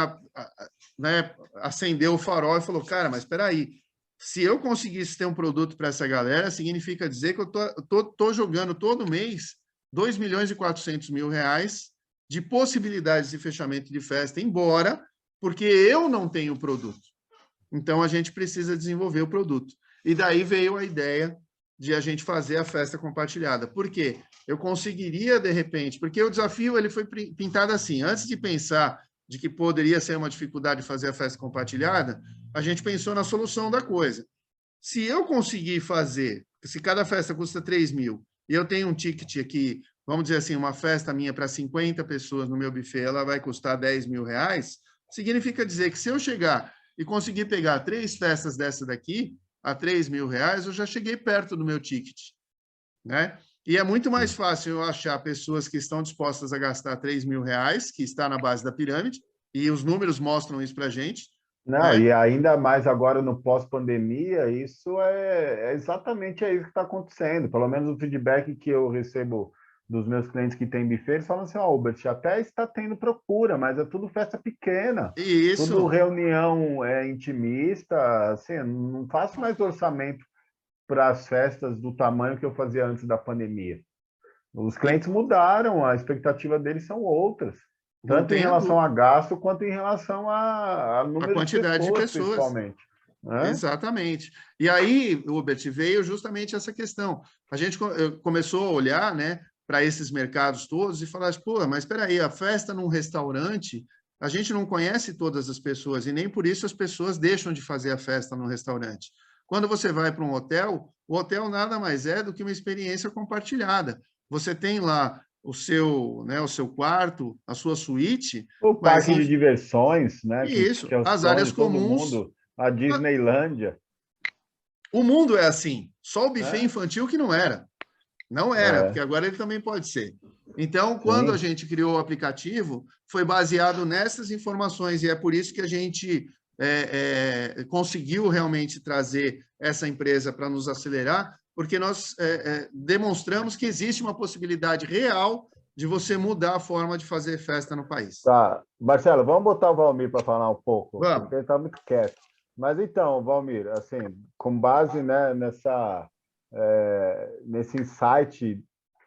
né, acendeu o farol e falou, cara, mas espera aí, se eu conseguisse ter um produto para essa galera, significa dizer que eu tô jogando todo mês R$2.400.000 de possibilidades de fechamento de festa, embora, porque eu não tenho produto. Então, a gente precisa desenvolver o produto. E daí veio a ideia de a gente fazer a festa compartilhada. Por quê? Eu conseguiria, de repente, porque o desafio ele foi pintado assim, antes de pensar de que poderia ser uma dificuldade fazer a festa compartilhada, a gente pensou na solução da coisa. Se eu conseguir fazer, se cada festa custa R$3.000, e eu tenho um ticket aqui, vamos dizer assim, uma festa minha para 50 pessoas no meu buffet, ela vai custar R$10.000, significa dizer que se eu chegar e conseguir pegar 3 festas dessa daqui, a R$3.000, eu já cheguei perto do meu ticket, né? E é muito mais fácil eu achar pessoas que estão dispostas a gastar R$3.000, que está na base da pirâmide, e os números mostram isso para a gente. Não, né? E ainda mais agora no pós-pandemia, isso é exatamente isso que está acontecendo. Pelo menos o feedback que eu recebo dos meus clientes que têm buffet, eles falam assim, Hubert, até está tendo procura, mas é tudo festa pequena. Isso. Tudo reunião intimista, assim, não faço mais orçamento para as festas do tamanho que eu fazia antes da pandemia. Os clientes mudaram, a expectativa deles são outras. Tanto em relação a gasto, quanto em relação a número a quantidade de pessoas, principalmente. Né? Exatamente. E aí, Hubert, veio justamente essa questão. A gente começou a olhar, né, para esses mercados todos e falar, pô, mas espera aí, a festa num restaurante, a gente não conhece todas as pessoas e nem por isso as pessoas deixam de fazer a festa no restaurante. Quando você vai para um hotel, o hotel nada mais é do que uma experiência compartilhada. Você tem lá o seu quarto, a sua suíte. O parque de diversões, né? Isso, que é as áreas comuns. Mundo, a Disneylândia. O mundo é assim. Só o buffet infantil que não era. Não era, porque agora ele também pode ser. Então, quando a gente criou o aplicativo, foi baseado nessas informações, e é por isso que a gente conseguiu realmente trazer essa empresa para nos acelerar, porque nós demonstramos que existe uma possibilidade real de você mudar a forma de fazer festa no país. Tá. Marcelo, vamos botar o Valmir para falar um pouco, vamos. Porque ele está muito quieto. Mas então, Valmir, assim, com base, né, nesse insight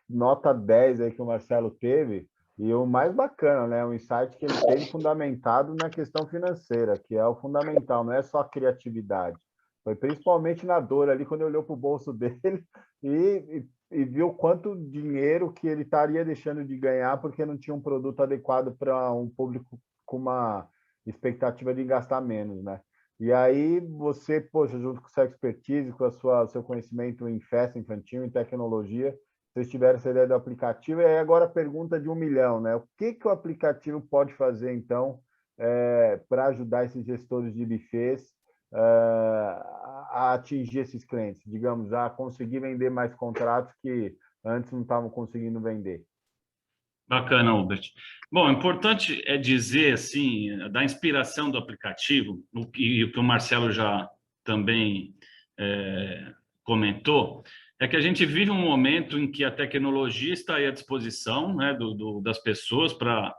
nota 10 aí que o Marcelo teve, e o mais bacana, né, um insight que ele teve fundamentado na questão financeira, que é o fundamental, não é só a criatividade. Foi principalmente na dor ali, quando ele olhou para o bolso dele e viu quanto dinheiro que ele estaria deixando de ganhar porque não tinha um produto adequado para um público com uma expectativa de gastar menos, né? E aí você, poxa, junto com sua expertise, com seu conhecimento em festa infantil, em tecnologia, vocês tiveram essa ideia do aplicativo. E aí agora a pergunta de 1 milhão, né? O que o aplicativo pode fazer, então, para ajudar esses gestores de buffets a atingir esses clientes, digamos, a conseguir vender mais contratos que antes não estavam conseguindo vender? Bacana, Hubert. Bom, importante é dizer, assim, da inspiração do aplicativo, e o que o Marcelo já também comentou, é que a gente vive um momento em que a tecnologia está aí à disposição, né, das pessoas para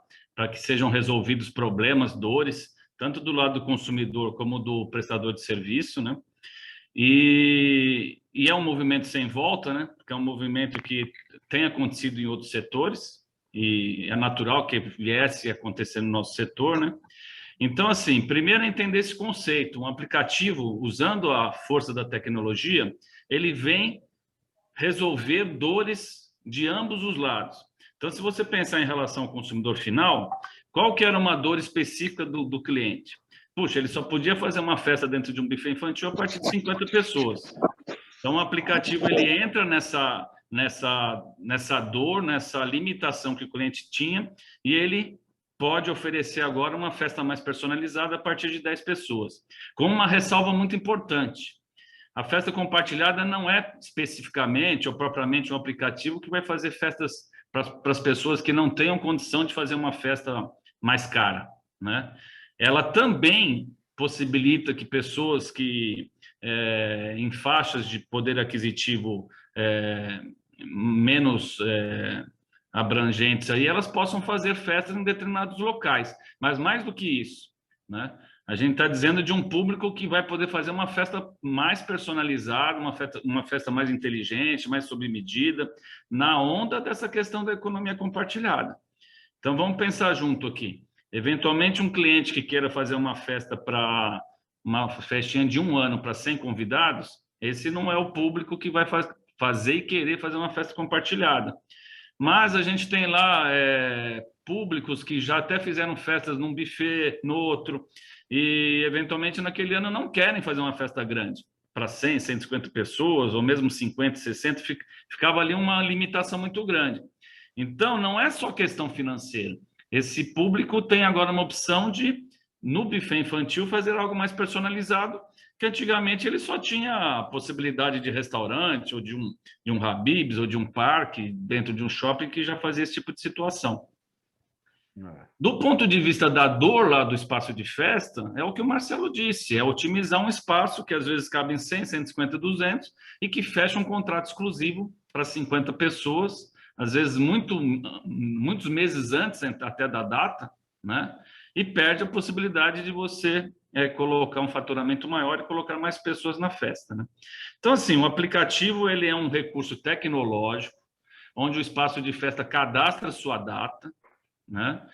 que sejam resolvidos problemas, dores, tanto do lado do consumidor como do prestador de serviço, né? E é um movimento sem volta, né? Porque é um movimento que tem acontecido em outros setores e é natural que viesse a acontecer no nosso setor, né? Então, assim, primeiro é entender esse conceito. Um aplicativo, usando a força da tecnologia, ele vem resolver dores de ambos os lados. Então, se você pensar em relação ao consumidor final, qual que era uma dor específica do cliente? Puxa, ele só podia fazer uma festa dentro de um buffet infantil a partir de 50 pessoas. Então, o aplicativo ele entra nessa dor, nessa limitação que o cliente tinha, e ele pode oferecer agora uma festa mais personalizada a partir de 10 pessoas. Com uma ressalva muito importante. A festa compartilhada não é especificamente ou propriamente um aplicativo que vai fazer festas para as pessoas que não tenham condição de fazer uma festa mais cara, né? Ela também possibilita que pessoas que em faixas de poder aquisitivo menos abrangentes aí, elas possam fazer festas em determinados locais. Mas mais do que isso, né? A gente está dizendo de um público que vai poder fazer uma festa mais personalizada, uma festa mais inteligente, mais sob medida, na onda dessa questão da economia compartilhada. Então, vamos pensar junto aqui. Eventualmente, um cliente que queira fazer uma festa para uma festinha de 1 ano para 100 convidados, esse não é o público que vai fazer e querer fazer uma festa compartilhada. Mas a gente tem lá públicos que já até fizeram festas num buffet, no outro, e eventualmente naquele ano não querem fazer uma festa grande para 100, 150 pessoas, ou mesmo 50, 60, ficava ali uma limitação muito grande. Então, não é só questão financeira. Esse público tem agora uma opção de, no buffet infantil, fazer algo mais personalizado, que antigamente ele só tinha a possibilidade de restaurante, ou de um Habib's, ou de um parque, dentro de um shopping, que já fazia esse tipo de situação. Do ponto de vista da dor lá do espaço de festa, é o que o Marcelo disse, é otimizar um espaço que às vezes cabe em 100, 150, 200, e que fecha um contrato exclusivo para 50 pessoas, às vezes muitos meses antes até da data, né? E perde a possibilidade de você colocar um faturamento maior e colocar mais pessoas na festa, né? Então, assim, o aplicativo ele é um recurso tecnológico, onde o espaço de festa cadastra a sua data, né?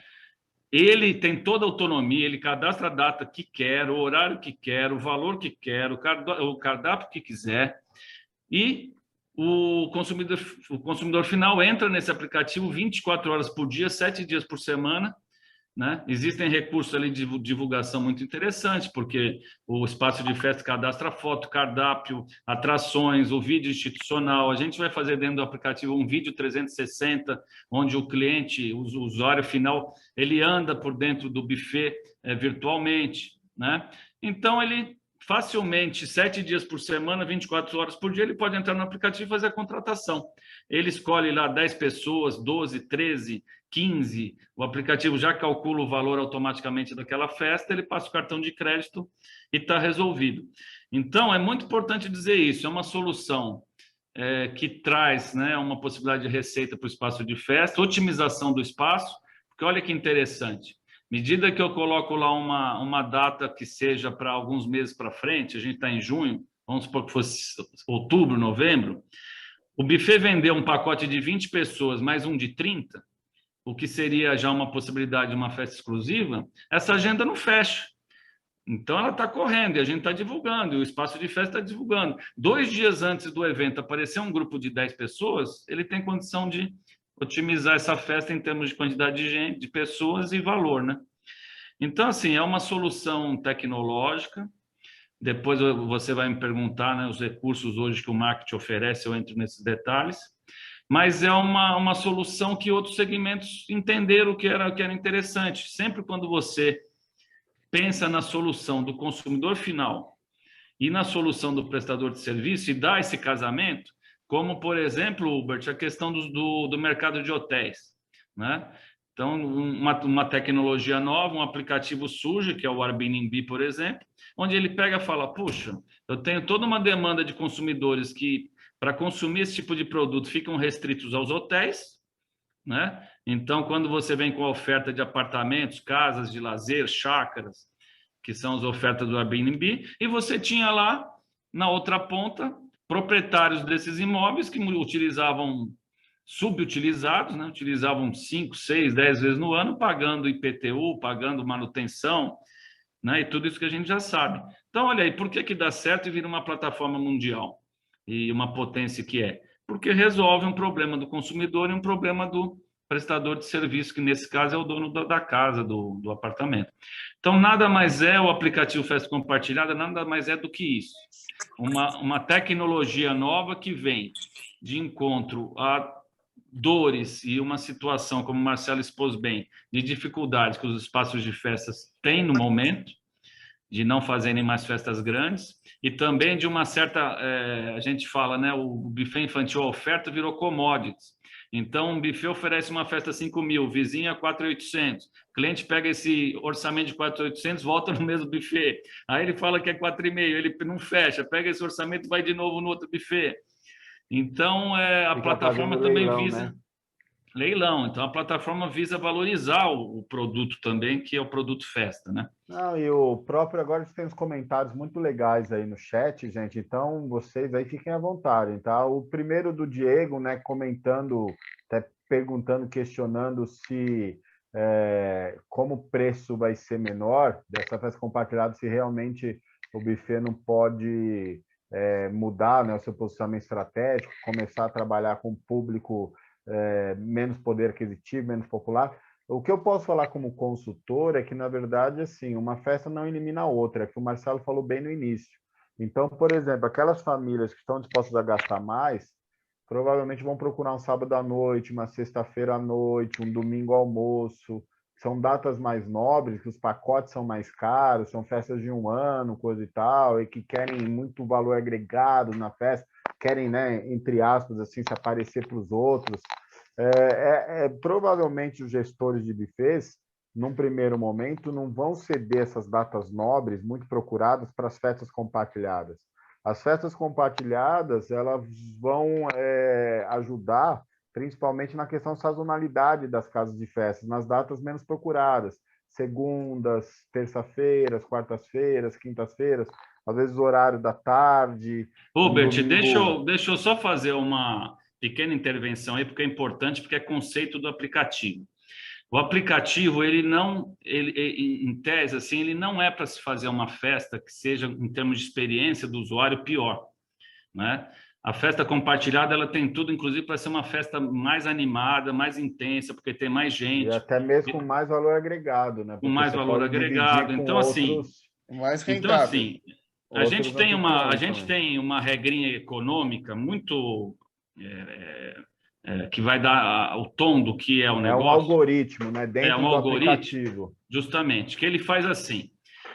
Ele tem toda a autonomia, ele cadastra a data que quer, o horário que quer, o valor que quer, o cardápio que quiser, e o consumidor final entra nesse aplicativo 24 horas por dia, 7 dias por semana, né? Existem recursos ali de divulgação muito interessantes, porque o espaço de festa cadastra foto, cardápio, atrações, o vídeo institucional. A gente vai fazer dentro do aplicativo um vídeo 360, onde o cliente, o usuário final, ele anda por dentro do buffet virtualmente, né? Então, ele facilmente, 7 dias por semana, 24 horas por dia, ele pode entrar no aplicativo e fazer a contratação. Ele escolhe lá 10 pessoas, 12, 13, 15, o aplicativo já calcula o valor automaticamente daquela festa, ele passa o cartão de crédito e está resolvido. Então, é muito importante dizer isso, é uma solução que traz, né, uma possibilidade de receita para o espaço de festa, otimização do espaço, porque olha que interessante, medida que eu coloco lá uma data que seja para alguns meses para frente, a gente está em junho, vamos supor que fosse outubro, novembro, o buffet vendeu um pacote de 20 pessoas, mais um de 30, o que seria já uma possibilidade de uma festa exclusiva, essa agenda não fecha. Então, ela está correndo e a gente está divulgando, e o espaço de festa está divulgando. 2 dias antes do evento aparecer um grupo de 10 pessoas, ele tem condição de otimizar essa festa em termos de quantidade de gente, de pessoas e valor, né? Então, assim, é uma solução tecnológica. Depois você vai me perguntar, né, os recursos hoje que o marketing oferece, eu entro nesses detalhes. Mas é uma solução que outros segmentos entenderam que era interessante. Sempre quando você pensa na solução do consumidor final e na solução do prestador de serviço e dá esse casamento, como, por exemplo, Hubert, a questão do mercado de hotéis, né? Então, uma tecnologia nova, um aplicativo surge, que é o Airbnb, por exemplo, onde ele pega e fala, puxa, eu tenho toda uma demanda de consumidores que, para consumir esse tipo de produto, ficam restritos aos hotéis, né? Então, quando você vem com a oferta de apartamentos, casas de lazer, chácaras, que são as ofertas do Airbnb, e você tinha lá Na outra ponta, proprietários desses imóveis que utilizavam subutilizados, né? Utilizavam 5, 6, 10 vezes no ano, pagando IPTU, pagando manutenção, né? E tudo isso que a gente já sabe. Então, olha aí, por que dá certo e vira uma plataforma mundial? E uma potência que é? Porque resolve um problema do consumidor e um problema do prestador de serviço, que nesse caso é o dono da casa, do apartamento. Então, nada mais é o aplicativo Festa Compartilhada, nada mais é do que isso. Uma tecnologia nova que vem de encontro a dores e uma situação, como o Marcelo expôs bem, de dificuldades que os espaços de festas têm no momento, de não fazerem mais festas grandes, e também de uma certa, a gente fala, né, o buffet infantil, a oferta virou commodities. Então, um buffet oferece uma festa 5 mil, vizinha 4.800. O cliente pega esse orçamento de 4.800, volta no mesmo buffet. Aí ele fala que é 4,5, ele não fecha, pega esse orçamento e vai de novo no outro buffet. Então, a plataforma também leilão, visa... né? Leilão. Então, a plataforma visa valorizar o produto também, que é o produto festa, né? Não, e o próprio, agora tem uns comentários muito legais aí no chat, gente, então vocês aí fiquem à vontade, tá? O primeiro do Diego, né, comentando, até perguntando, questionando se como o preço vai ser menor dessa festa compartilhada, se realmente o buffet não pode mudar, né, o seu posicionamento estratégico, começar a trabalhar com um público menos poder aquisitivo, menos popular. O que eu posso falar como consultor é que, na verdade, assim, uma festa não elimina a outra, é que o Marcelo falou bem no início. Então, por exemplo, aquelas famílias que estão dispostas a gastar mais, provavelmente vão procurar um sábado à noite, uma sexta-feira à noite, um domingo ao almoço. São datas mais nobres, que os pacotes são mais caros, são festas de um ano, coisa e tal, e que querem muito valor agregado na festa, querem, né, entre aspas, assim, se aparecer para os outros. Provavelmente os gestores de buffets, num primeiro momento, não vão ceder essas datas nobres, muito procuradas, para as festas compartilhadas. As festas compartilhadas, elas vão ajudar, principalmente na questão sazonalidade das casas de festas, nas datas menos procuradas, segundas, terça-feiras, quartas-feiras, quintas-feiras, às vezes o horário da tarde. Robert, deixa eu só fazer uma pequena intervenção aí, porque é importante, porque é conceito do aplicativo. O aplicativo, em tese, assim, ele não é para se fazer uma festa que seja, em termos de experiência do usuário, pior, né? A festa compartilhada, ela tem tudo, inclusive, para ser uma festa mais animada, mais intensa, porque tem mais gente. E até mesmo com mais valor agregado, né? Com mais valor agregado. Então, assim... Mais rentável. Então, assim, a gente tem uma regrinha econômica muito... que vai dar o tom do que é o negócio. É um algoritmo, né? Dentro do aplicativo. Justamente, que ele faz assim.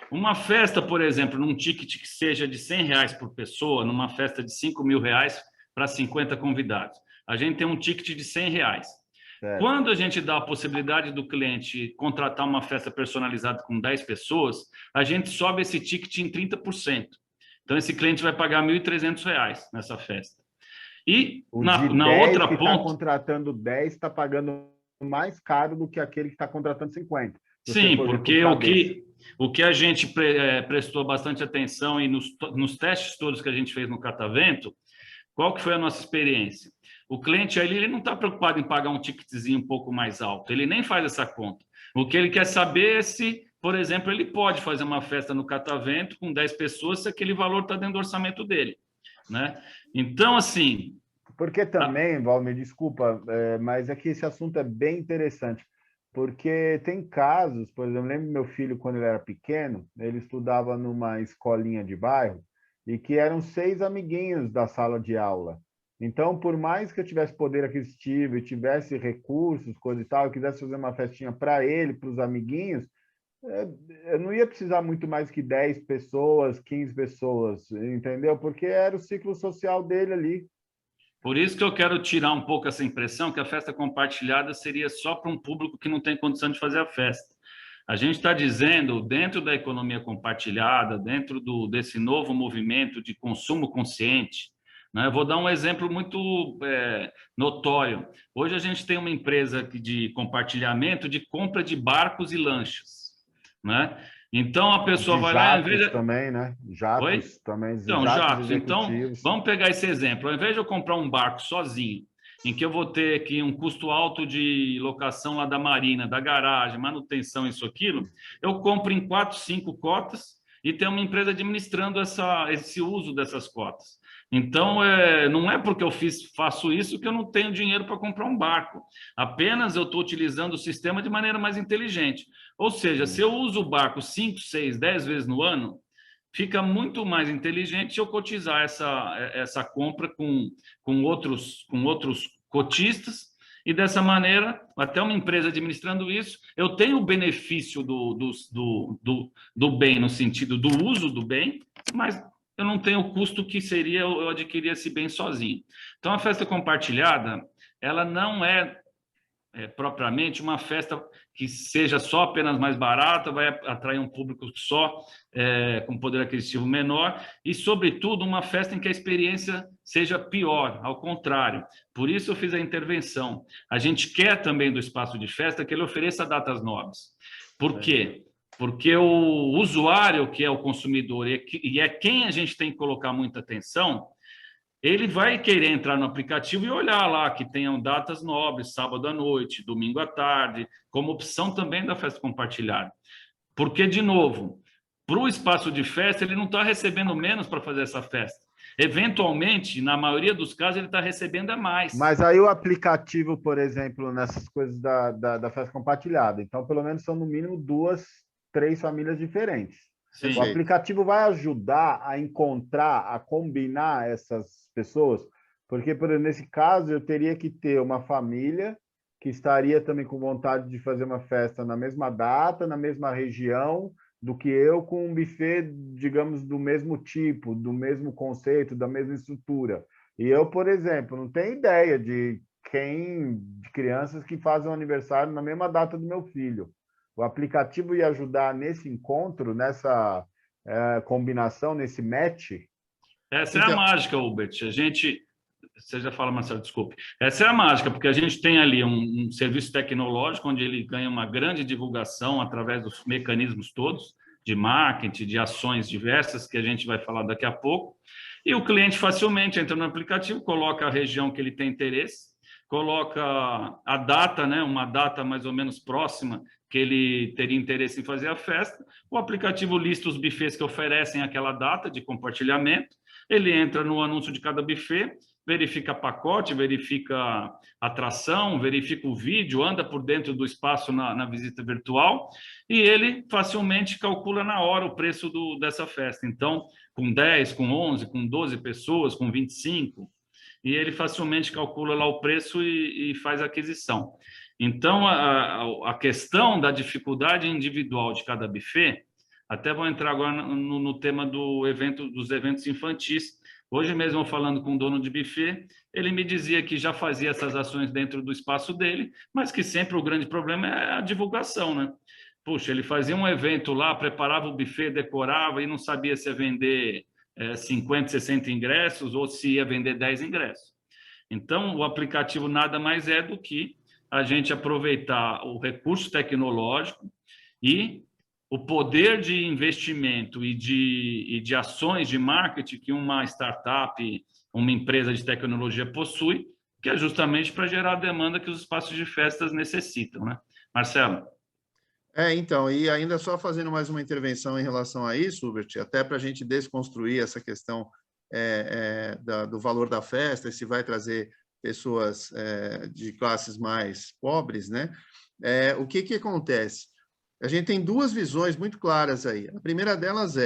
Uma festa, por exemplo, num ticket que seja de R$100 por pessoa, numa festa de R$5.000 para 50 convidados. A gente tem um ticket de R$100. Certo. Quando a gente dá a possibilidade do cliente contratar uma festa personalizada com 10 pessoas, a gente sobe esse ticket em 30%. Então, esse cliente vai pagar R$1.300 nessa festa. E na outra ponta... está contratando 10 está pagando mais caro do que aquele que está contratando 50. Sim, porque o que a gente prestou bastante atenção e nos testes todos que a gente fez no Catavento, qual que foi a nossa experiência? O cliente ele não está preocupado em pagar um ticketzinho um pouco mais alto, ele nem faz essa conta. O que ele quer saber é se, por exemplo, ele pode fazer uma festa no Catavento com 10 pessoas se aquele valor está dentro do orçamento dele, né? Então, assim... Porque também, Val, me desculpa, mas é que esse assunto é bem interessante, porque tem casos, por exemplo, eu lembro meu filho, quando ele era pequeno, ele estudava numa escolinha de bairro, e que eram 6 amiguinhos da sala de aula. Então, por mais que eu tivesse poder aquisitivo e tivesse recursos, coisa e tal, eu quisesse fazer uma festinha para ele, para os amiguinhos, eu não ia precisar muito mais que 10 pessoas, 15 pessoas, entendeu? Porque era o ciclo social dele ali. Por isso que eu quero tirar um pouco essa impressão que a festa compartilhada seria só para um público que não tem condição de fazer a festa. A gente está dizendo, dentro da economia compartilhada, dentro desse novo movimento de consumo consciente, né? Eu vou dar um exemplo muito notório. Hoje a gente tem uma empresa de compartilhamento de compra de barcos e lanchas, né? Então, a pessoa De vai lá... jatos também, né? Jatos Oi? também. Então, jatos. Então, vamos pegar esse exemplo. Ao invés de eu comprar um barco sozinho, em que eu vou ter aqui um custo alto de locação lá da marina, da garagem, manutenção, isso, aquilo, eu compro em 4, 5 cotas e tenho uma empresa administrando esse uso dessas cotas. Então, não é porque eu faço isso que eu não tenho dinheiro para comprar um barco. Apenas eu estou utilizando o sistema de maneira mais inteligente. Ou seja, se eu uso o barco 5, 6, 10 vezes no ano, fica muito mais inteligente eu cotizar essa compra com outros cotistas, e dessa maneira, até uma empresa administrando isso, eu tenho o benefício do bem, no sentido do uso do bem, mas eu não tenho o custo que seria eu adquirir esse bem sozinho. Então, a festa compartilhada, ela não é propriamente uma festa que seja só apenas mais barata, vai atrair um público só com poder aquisitivo menor e, sobretudo, uma festa em que a experiência seja pior, ao contrário. Por isso eu fiz a intervenção. A gente quer também do espaço de festa que ele ofereça datas nobres. Por quê? Porque o usuário, que é o consumidor, e é quem a gente tem que colocar muita atenção, ele vai querer entrar no aplicativo e olhar lá que tenham datas nobres, sábado à noite, domingo à tarde, como opção também da festa compartilhada. Porque, de novo, para o espaço de festa, ele não está recebendo menos para fazer essa festa. Eventualmente, na maioria dos casos, ele está recebendo a mais. Mas aí o aplicativo, por exemplo, nessas coisas da festa compartilhada, então, pelo menos, são no mínimo 2, 3 famílias diferentes. Sim. O aplicativo vai ajudar a encontrar, a combinar essas pessoas, porque, por exemplo, nesse caso, eu teria que ter uma família que estaria também com vontade de fazer uma festa na mesma data, na mesma região, do que eu, com um buffet, digamos, do mesmo tipo, do mesmo conceito, da mesma estrutura. E eu, por exemplo, não tenho ideia de crianças que fazem um aniversário na mesma data do meu filho. O aplicativo ia ajudar nesse encontro, nessa combinação, nesse match? Essa é a mágica, Hubert. Você já fala, Marcelo, desculpe. Essa é a mágica, porque a gente tem ali um serviço tecnológico onde ele ganha uma grande divulgação através dos mecanismos todos de marketing, de ações diversas, que a gente vai falar daqui a pouco. E o cliente facilmente entra no aplicativo, coloca a região que ele tem interesse, coloca a data, né, uma data mais ou menos próxima que ele teria interesse em fazer a festa. O aplicativo lista os buffets que oferecem aquela data de compartilhamento. Ele entra no anúncio de cada buffet, verifica pacote, verifica atração, verifica o vídeo, anda por dentro do espaço na visita virtual e ele facilmente calcula na hora o preço dessa festa. Então, com 10, com 11, com 12 pessoas, com 25, e ele facilmente calcula lá o preço e faz a aquisição. Então, a questão da dificuldade individual de cada buffet, até vou entrar agora no tema dos eventos infantis. Hoje mesmo, falando com o dono de buffet, ele me dizia que já fazia essas ações dentro do espaço dele, mas que sempre o grande problema é a divulgação, né? Puxa, ele fazia um evento lá, preparava o buffet, decorava e não sabia se ia vender 50, 60 ingressos ou se ia vender 10 ingressos. Então, o aplicativo nada mais é do que a gente aproveitar o recurso tecnológico e o poder de investimento e de ações de marketing que uma startup, uma empresa de tecnologia possui, que é justamente para gerar a demanda que os espaços de festas necessitam, né? Marcelo? Então, e ainda só fazendo mais uma intervenção em relação a isso, Hubert, até para a gente desconstruir essa questão do valor da festa, se vai trazer pessoas de classes mais pobres, né? O que acontece? A gente tem duas visões muito claras aí. A primeira delas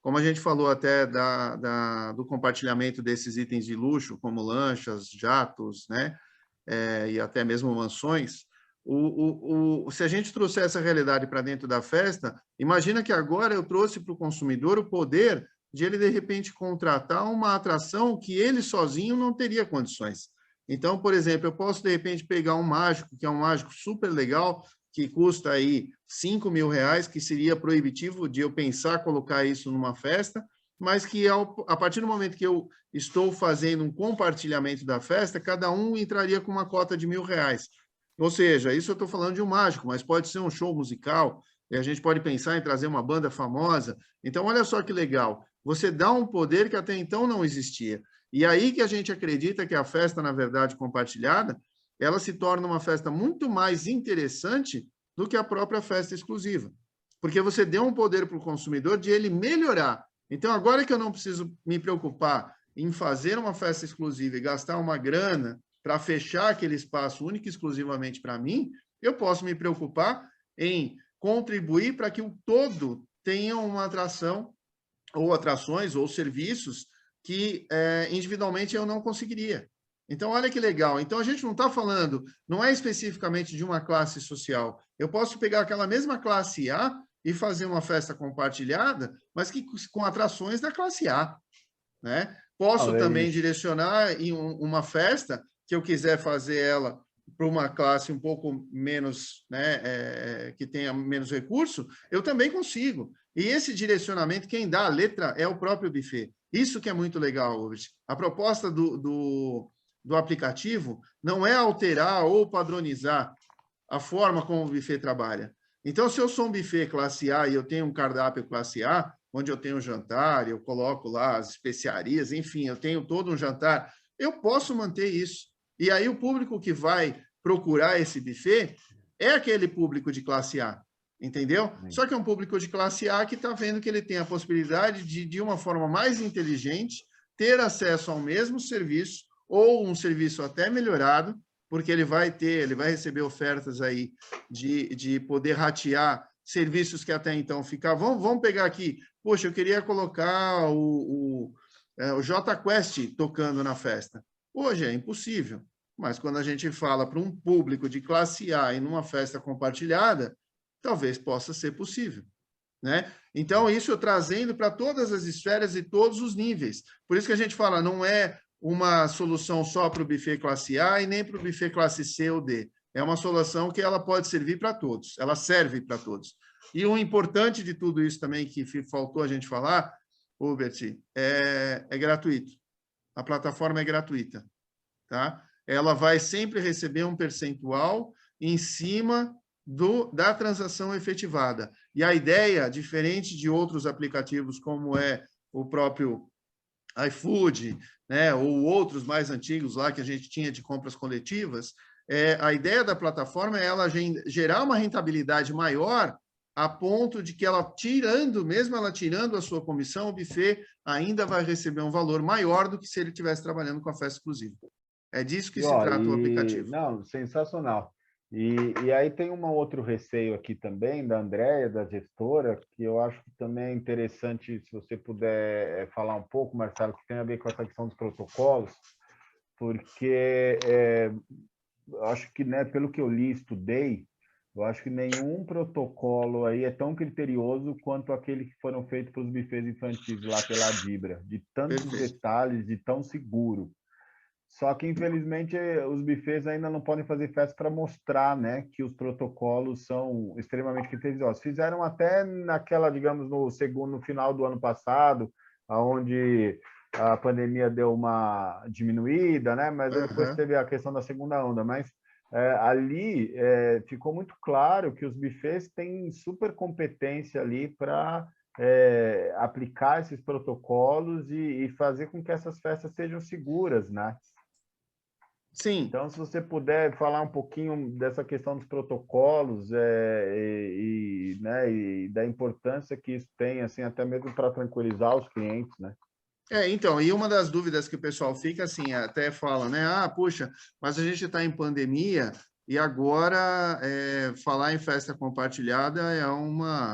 como a gente falou até do compartilhamento desses itens de luxo, como lanchas, jatos, né? E até mesmo mansões. Se a gente trouxer essa realidade para dentro da festa, imagina que agora eu trouxe para o consumidor o poder de ele, de repente, contratar uma atração que ele sozinho não teria condições. Então, por exemplo, eu posso, de repente, pegar um mágico, que é um mágico super legal, que custa aí R$5.000, que seria proibitivo de eu pensar colocar isso numa festa, mas que a partir do momento que eu estou fazendo um compartilhamento da festa, cada um entraria com uma cota de R$1.000. Ou seja, isso eu estou falando de um mágico, mas pode ser um show musical, e a gente pode pensar em trazer uma banda famosa. Então, olha só que legal, você dá um poder que até então não existia. E aí que a gente acredita que a festa, na verdade, compartilhada, ela se torna uma festa muito mais interessante do que a própria festa exclusiva. Porque você deu um poder para o consumidor de ele melhorar. Então, agora que eu não preciso me preocupar em fazer uma festa exclusiva e gastar uma grana para fechar aquele espaço único e exclusivamente para mim, eu posso me preocupar em contribuir para que o todo tenha uma atração, ou atrações, ou serviços que individualmente eu não conseguiria. Então, olha que legal. Então, a gente não está falando, não é especificamente de uma classe social. Eu posso pegar aquela mesma classe A e fazer uma festa compartilhada, mas que com atrações da classe A, né? Posso também direcionar em uma festa que eu quiser fazer ela para uma classe um pouco menos, né, que tenha menos recurso, eu também consigo. E esse direcionamento, quem dá a letra é o próprio buffet. Isso que é muito legal hoje. A proposta do aplicativo não é alterar ou padronizar a forma como o buffet trabalha. Então, se eu sou um buffet classe A e eu tenho um cardápio classe A, onde eu tenho um jantar, eu coloco lá as especiarias, enfim, eu tenho todo um jantar, eu posso manter isso. E aí o público que vai procurar esse buffet é aquele público de classe A, entendeu? Só que é um público de classe A que está vendo que ele tem a possibilidade de uma forma mais inteligente, ter acesso ao mesmo serviço, ou um serviço até melhorado, porque ele vai receber ofertas aí de poder ratear serviços que até então ficavam. Vamos pegar aqui, poxa, eu queria colocar o J Quest tocando na festa. Hoje é impossível, mas quando a gente fala para um público de classe A e numa festa compartilhada, talvez possa ser possível, né? Então, isso eu trazendo para todas as esferas e todos os níveis. Por isso que a gente fala, não é uma solução só para o buffet classe A e nem para o buffet classe C ou D. É uma solução que ela pode servir para todos, ela serve para todos. E o importante de tudo isso também, que faltou a gente falar, Hubert, é gratuito. A plataforma é gratuita, tá? Ela vai sempre receber um percentual em cima da transação efetivada. E a ideia, diferente de outros aplicativos, como é o próprio iFood, né, ou outros mais antigos lá que a gente tinha de compras coletivas, a ideia da plataforma é ela gerar uma rentabilidade maior a ponto de que mesmo ela tirando a sua comissão, o buffet ainda vai receber um valor maior do que se ele estivesse trabalhando com a festa exclusiva. É disso que se trata o aplicativo. Não, sensacional. E aí tem um outro receio aqui também, da Andréia, da gestora, que eu acho que também é interessante, se você puder falar um pouco, Marcelo, que tem a ver com essa questão dos protocolos, porque eu acho que, né, pelo que eu li, estudei, eu acho que nenhum protocolo aí é tão criterioso quanto aquele que foram feitos para os buffets infantis lá pela Dibra, de tantos detalhes, de tão seguro. Só que, infelizmente, os buffets ainda não podem fazer festa para mostrar, né, que os protocolos são extremamente criteriosos. Fizeram até naquela, digamos, no final do ano passado, onde a pandemia deu uma diminuída, né, mas depois teve a questão da segunda onda. Mas ali ficou muito claro que os buffets têm super competência ali para aplicar esses protocolos e fazer com que essas festas sejam seguras, né? Sim. Então, se você puder falar um pouquinho dessa questão dos protocolos e da importância que isso tem, assim, até mesmo para tranquilizar os clientes, né? Então, e uma das dúvidas que o pessoal fica, assim, até fala, né? Puxa, mas a gente está em pandemia e agora falar em festa compartilhada é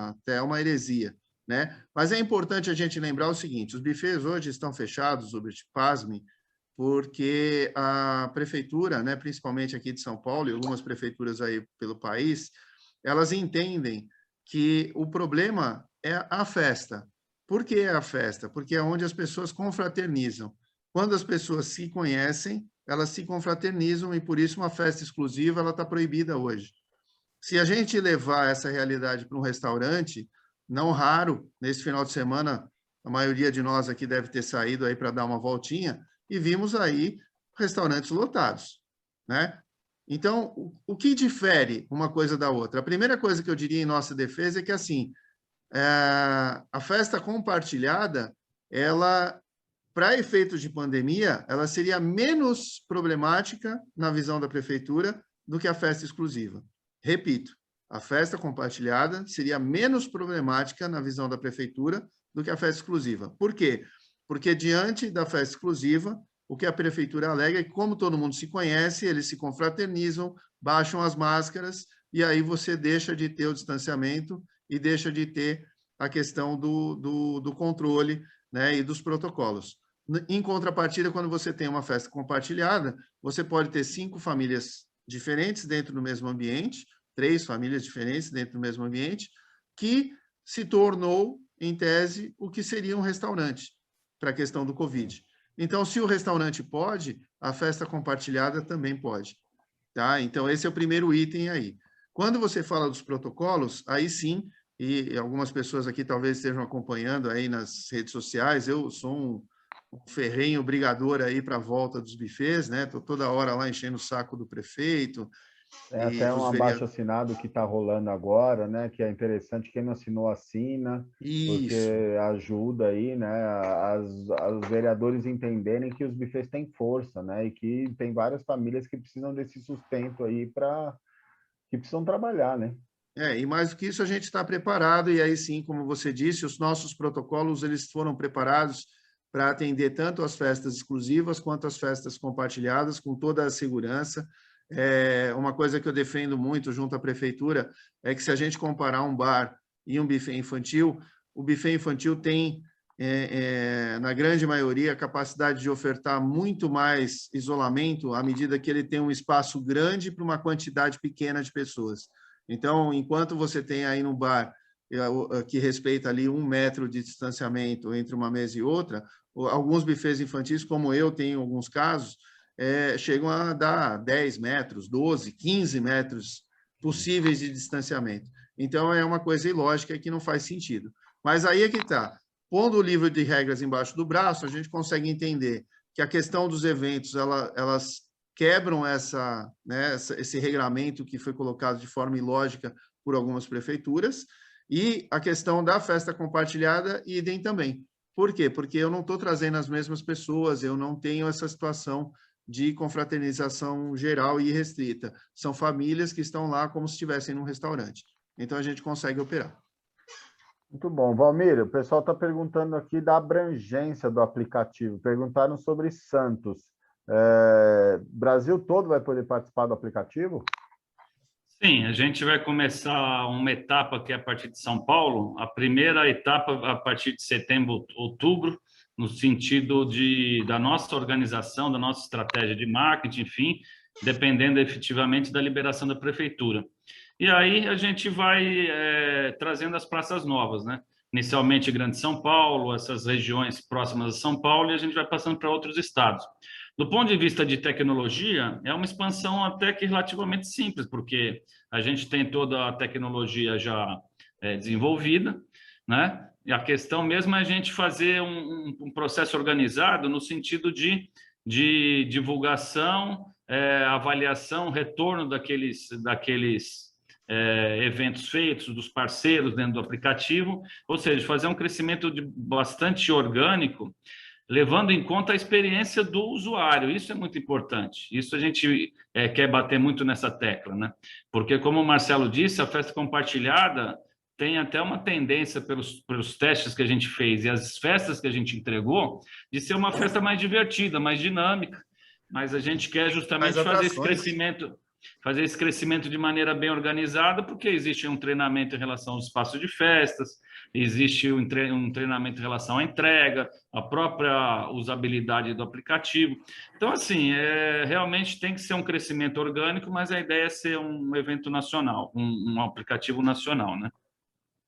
até uma heresia, né? Mas é importante a gente lembrar o seguinte, os buffets hoje estão fechados, pasme, porque a prefeitura, né, principalmente aqui de São Paulo e algumas prefeituras aí pelo país, elas entendem que o problema é a festa. Por que a festa? Porque é onde as pessoas confraternizam. Quando as pessoas se conhecem, elas se confraternizam e, por isso, uma festa exclusiva ela está proibida hoje. Se a gente levar essa realidade para um restaurante, não raro, nesse final de semana, a maioria de nós aqui deve ter saído aí para dar uma voltinha, e vimos aí restaurantes lotados, né? Então, o que difere uma coisa da outra? A primeira coisa que eu diria em nossa defesa é que, assim, a festa compartilhada, ela, para efeitos de pandemia, ela seria menos problemática na visão da prefeitura do que a festa exclusiva. Repito, a festa compartilhada seria menos problemática na visão da prefeitura do que a festa exclusiva. Por quê? Porque diante da festa exclusiva, o que a prefeitura alega é que, como todo mundo se conhece, eles se confraternizam, baixam as máscaras, e aí você deixa de ter o distanciamento e deixa de ter a questão do controle, né, e dos protocolos. Em contrapartida, quando você tem uma festa compartilhada, você pode ter 5 famílias diferentes dentro do mesmo ambiente, 3 famílias diferentes dentro do mesmo ambiente, que se tornou, em tese, o que seria um restaurante, para a questão do Covid. Então, se o restaurante pode, a festa compartilhada também pode. Tá? Então, esse é o primeiro item aí. Quando você fala dos protocolos, aí sim, e algumas pessoas aqui talvez estejam acompanhando aí nas redes sociais, eu sou um ferrenho brigador aí para a volta dos bufês, né? Estou toda hora lá enchendo o saco do prefeito. É até um abaixo-assinado que está rolando agora, né? Que é interessante, quem não assinou, assina, porque ajuda aí, né? Os vereadores entenderem que os bufês têm força, né? E que tem várias famílias que precisam desse sustento aí que precisam trabalhar, né? E mais do que isso, a gente está preparado, e aí sim, como você disse, os nossos protocolos, eles foram preparados para atender tanto as festas exclusivas quanto as festas compartilhadas, com toda a segurança. Uma coisa que eu defendo muito junto à prefeitura é que, se a gente comparar um bar e um buffet infantil, o buffet infantil tem, na grande maioria, a capacidade de ofertar muito mais isolamento à medida que ele tem um espaço grande para uma quantidade pequena de pessoas. Então, enquanto você tem aí no bar que respeita ali 1 metro de distanciamento entre uma mesa e outra, alguns bufês infantis, como eu tenho em alguns casos, chegam a dar 10 metros, 12, 15 metros possíveis de distanciamento. Então, é uma coisa ilógica que não faz sentido. Mas aí é que está. Pondo o livro de regras embaixo do braço, a gente consegue entender que a questão dos eventos, elas quebram esse regramento que foi colocado de forma ilógica por algumas prefeituras, e a questão da festa compartilhada, idem também. Por quê? Porque eu não estou trazendo as mesmas pessoas, eu não tenho essa situação de confraternização geral e restrita. São famílias que estão lá como se estivessem num restaurante. Então, a gente consegue operar. Muito bom. Valmir, o pessoal está perguntando aqui da abrangência do aplicativo. Perguntaram sobre Santos. Brasil todo vai poder participar do aplicativo? Sim, a gente vai começar uma etapa que é a partir de São Paulo, a primeira etapa a partir de setembro, outubro, no sentido da nossa organização, da nossa estratégia de marketing, enfim, dependendo efetivamente da liberação da prefeitura. E aí a gente vai trazendo as praças novas, né? Inicialmente Grande São Paulo, essas regiões próximas a São Paulo, e a gente vai passando para outros estados. Do ponto de vista de tecnologia, é uma expansão até que relativamente simples, porque a gente tem toda a tecnologia já desenvolvida, né? E a questão mesmo é a gente fazer um processo organizado no sentido de divulgação, avaliação, retorno daqueles eventos feitos, dos parceiros dentro do aplicativo, ou seja, fazer um crescimento bastante orgânico, levando em conta a experiência do usuário. Isso é muito importante. Isso a gente quer bater muito nessa tecla, né? Porque, como o Marcelo disse, a festa compartilhada tem até uma tendência, pelos testes que a gente fez e as festas que a gente entregou, de ser uma festa mais divertida, mais dinâmica, mas a gente quer justamente fazer esse crescimento de maneira bem organizada, porque existe um treinamento em relação aos espaços de festas, existe um treinamento em relação à entrega, a própria usabilidade do aplicativo. Então, assim, realmente tem que ser um crescimento orgânico, mas a ideia é ser um evento nacional, um aplicativo nacional, né?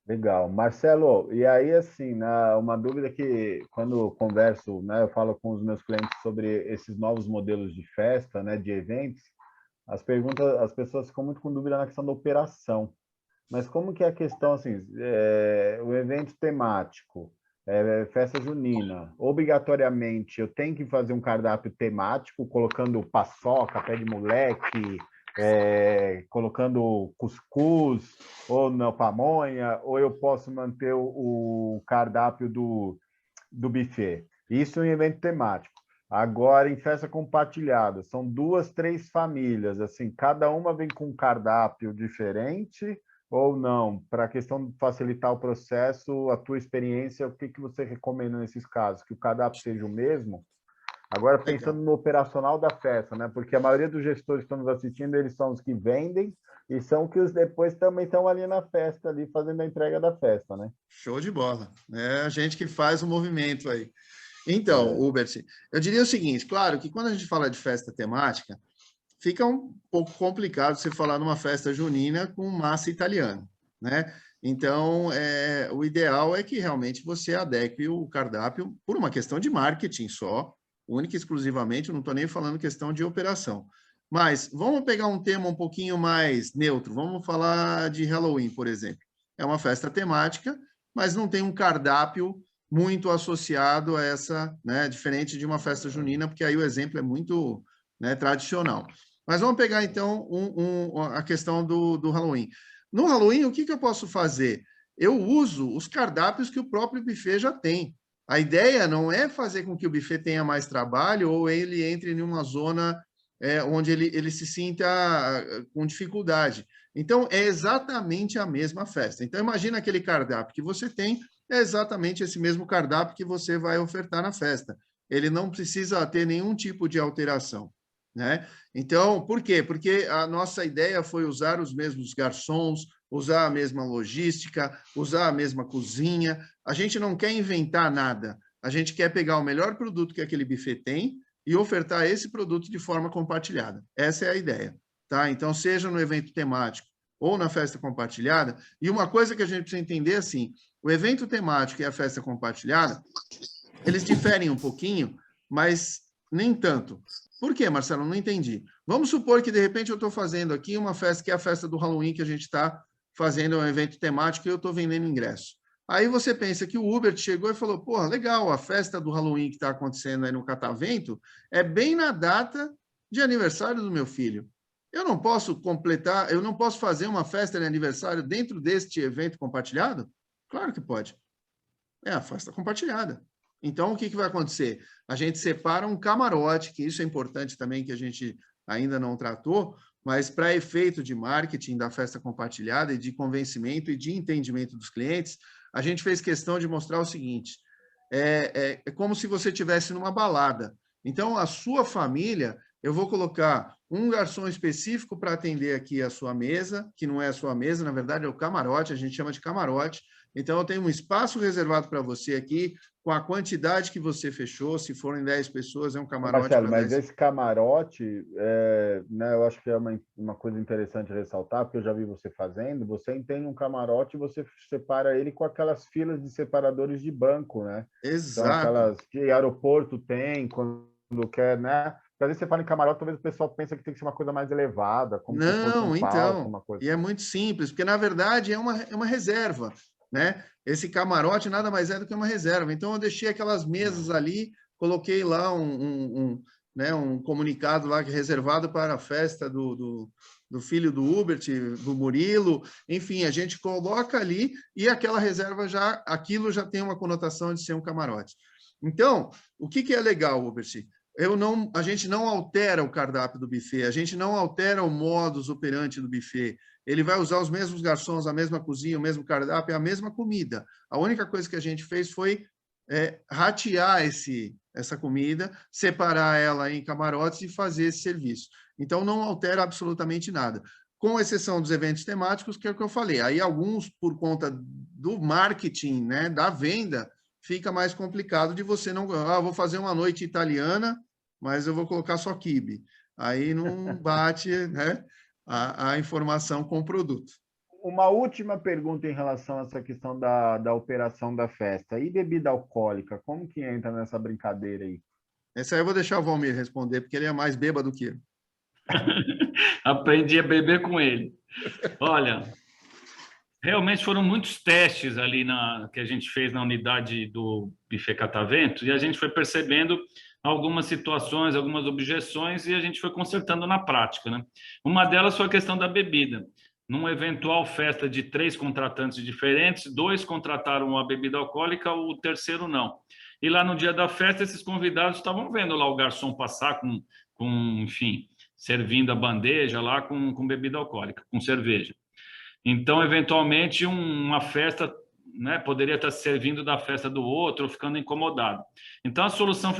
Legal. Marcelo, e aí, assim, né, uma dúvida que, quando eu converso, né, eu falo com os meus clientes sobre esses novos modelos de festa, né, de eventos, as pessoas ficam muito com dúvida na questão da operação. Mas como que é a questão, assim, o evento temático, festa junina, obrigatoriamente eu tenho que fazer um cardápio temático, colocando paçoca, pé de moleque, colocando cuscuz ou na pamonha, ou eu posso manter o cardápio do buffet. Isso em evento temático. Agora, em festa compartilhada, são 2, 3 famílias, assim, cada uma vem com um cardápio diferente ou não? Para a questão de facilitar o processo, a tua experiência, o que você recomenda nesses casos? Que o cardápio seja o mesmo? Agora, pensando no operacional da festa, né? Porque a maioria dos gestores que estão nos assistindo, eles são os que vendem e são que os depois também estão ali na festa, ali fazendo a entrega da festa, né? Show de bola. É a gente que faz o movimento aí. Então, Hubert, eu diria o seguinte, claro que quando a gente fala de festa temática, fica um pouco complicado você falar numa festa junina com massa italiana, né? Então, o ideal é que realmente você adeque o cardápio por uma questão de marketing só, única e exclusivamente, eu não estou nem falando questão de operação. Mas vamos pegar um tema um pouquinho mais neutro, vamos falar de Halloween, por exemplo. É uma festa temática, mas não tem um cardápio muito associado a essa, né, diferente de uma festa junina, porque aí o exemplo é muito, né, tradicional. Mas vamos pegar, então, a questão do Halloween. No Halloween, o que eu posso fazer? Eu uso os cardápios que o próprio buffet já tem. A ideia não é fazer com que o buffet tenha mais trabalho ou ele entre em uma zona onde ele se sinta com dificuldade. Então, é exatamente a mesma festa. Então, imagina aquele cardápio que você tem, é exatamente esse mesmo cardápio que você vai ofertar na festa. Ele não precisa ter nenhum tipo de alteração, né? Então, por quê? Porque a nossa ideia foi usar os mesmos garçons, usar a mesma logística, usar a mesma cozinha. A gente não quer inventar nada. A gente quer pegar o melhor produto que aquele buffet tem e ofertar esse produto de forma compartilhada. Essa é a ideia, tá? Então, seja no evento temático ou na festa compartilhada. E uma coisa que a gente precisa entender, assim, o evento temático e a festa compartilhada, eles diferem um pouquinho, mas nem tanto. Por quê, Marcelo? Não entendi. Vamos supor que, de repente, eu estou fazendo aqui uma festa que é a festa do Halloween, que a gente está fazendo um evento temático e eu estou vendendo ingresso. Aí você pensa que o Hubert chegou e falou, porra, legal, a festa do Halloween que está acontecendo aí no Catavento é bem na data de aniversário do meu filho. Eu não posso completar, eu não posso fazer uma festa de aniversário dentro deste evento compartilhado? Claro que pode. É a festa compartilhada. Então, o que vai acontecer? A gente separa um camarote, que isso é importante também, que a gente ainda não tratou, mas para efeito de marketing da festa compartilhada e de convencimento e de entendimento dos clientes, a gente fez questão de mostrar o seguinte, é como se você estivesse numa balada. Então, a sua família, eu vou colocar um garçom específico para atender aqui a sua mesa, que não é a sua mesa, na verdade é o camarote, a gente chama de camarote. Então, eu tenho um espaço reservado para você aqui, com a quantidade que você fechou, se forem 10 pessoas, é um camarote. Marcelo, mas esse camarote, né, eu acho que é uma coisa interessante ressaltar, porque eu já vi você fazendo, você tem um camarote e você separa ele com aquelas filas de separadores de banco, né? Exato. Então, aquelas que aeroporto tem, quando quer, né? Às vezes você fala em camarote, talvez o pessoal pense que tem que ser uma coisa mais elevada, como se fosse um palco, uma coisa. E é muito simples, porque, na verdade, é uma reserva, né? Esse camarote nada mais é do que uma reserva. Então, eu deixei aquelas mesas ali, coloquei lá um comunicado lá que é reservado para a festa do filho do Hubert, do Murilo. Enfim, a gente coloca ali e aquela reserva aquilo já tem uma conotação de ser um camarote. Então, o que é legal, Hubert? A gente não altera o cardápio do buffet, a gente não altera o modus operandi do buffet. Ele vai usar os mesmos garçons, a mesma cozinha, o mesmo cardápio, a mesma comida. A única coisa que a gente fez foi ratear essa comida, separar ela em camarotes e fazer esse serviço. Então, não altera absolutamente nada. Com exceção dos eventos temáticos, que é o que eu falei. Aí, alguns, por conta do marketing, né, da venda, fica mais complicado de você não... vou fazer uma noite italiana, mas eu vou colocar só quibe. Aí não bate, né, a informação com o produto. Uma última pergunta em relação a essa questão da operação da festa. E bebida alcoólica, como que entra nessa brincadeira aí? Essa aí eu vou deixar o Valmir responder, porque ele é mais bêbado que eu. Aprendi a beber com ele. Olha, realmente foram muitos testes ali que a gente fez na unidade do Buffet Catavento e a gente foi percebendo algumas situações, algumas objeções, e a gente foi consertando na prática, né? Uma delas foi a questão da bebida. Numa eventual festa de 3 contratantes diferentes, 2 contrataram a bebida alcoólica, o terceiro não. E lá no dia da festa, esses convidados estavam vendo lá o garçom passar enfim, servindo a bandeja lá com bebida alcoólica, com cerveja. Então, eventualmente, uma festa, né, poderia estar servindo da festa do outro, ficando incomodado. Então, a solução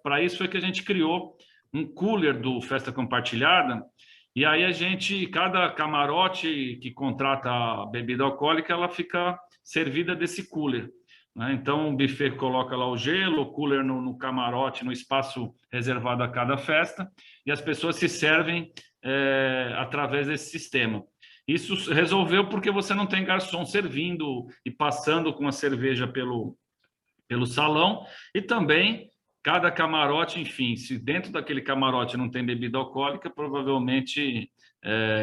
para isso foi que a gente criou um cooler do Festa Compartilhada, e aí cada camarote que contrata a bebida alcoólica, ela fica servida desse cooler, né? Então, o buffet coloca lá o gelo, o cooler no camarote, no espaço reservado a cada festa, e as pessoas se servem através desse sistema. Isso resolveu porque você não tem garçom servindo e passando com a cerveja pelo salão, e também cada camarote, enfim, se dentro daquele camarote não tem bebida alcoólica, provavelmente,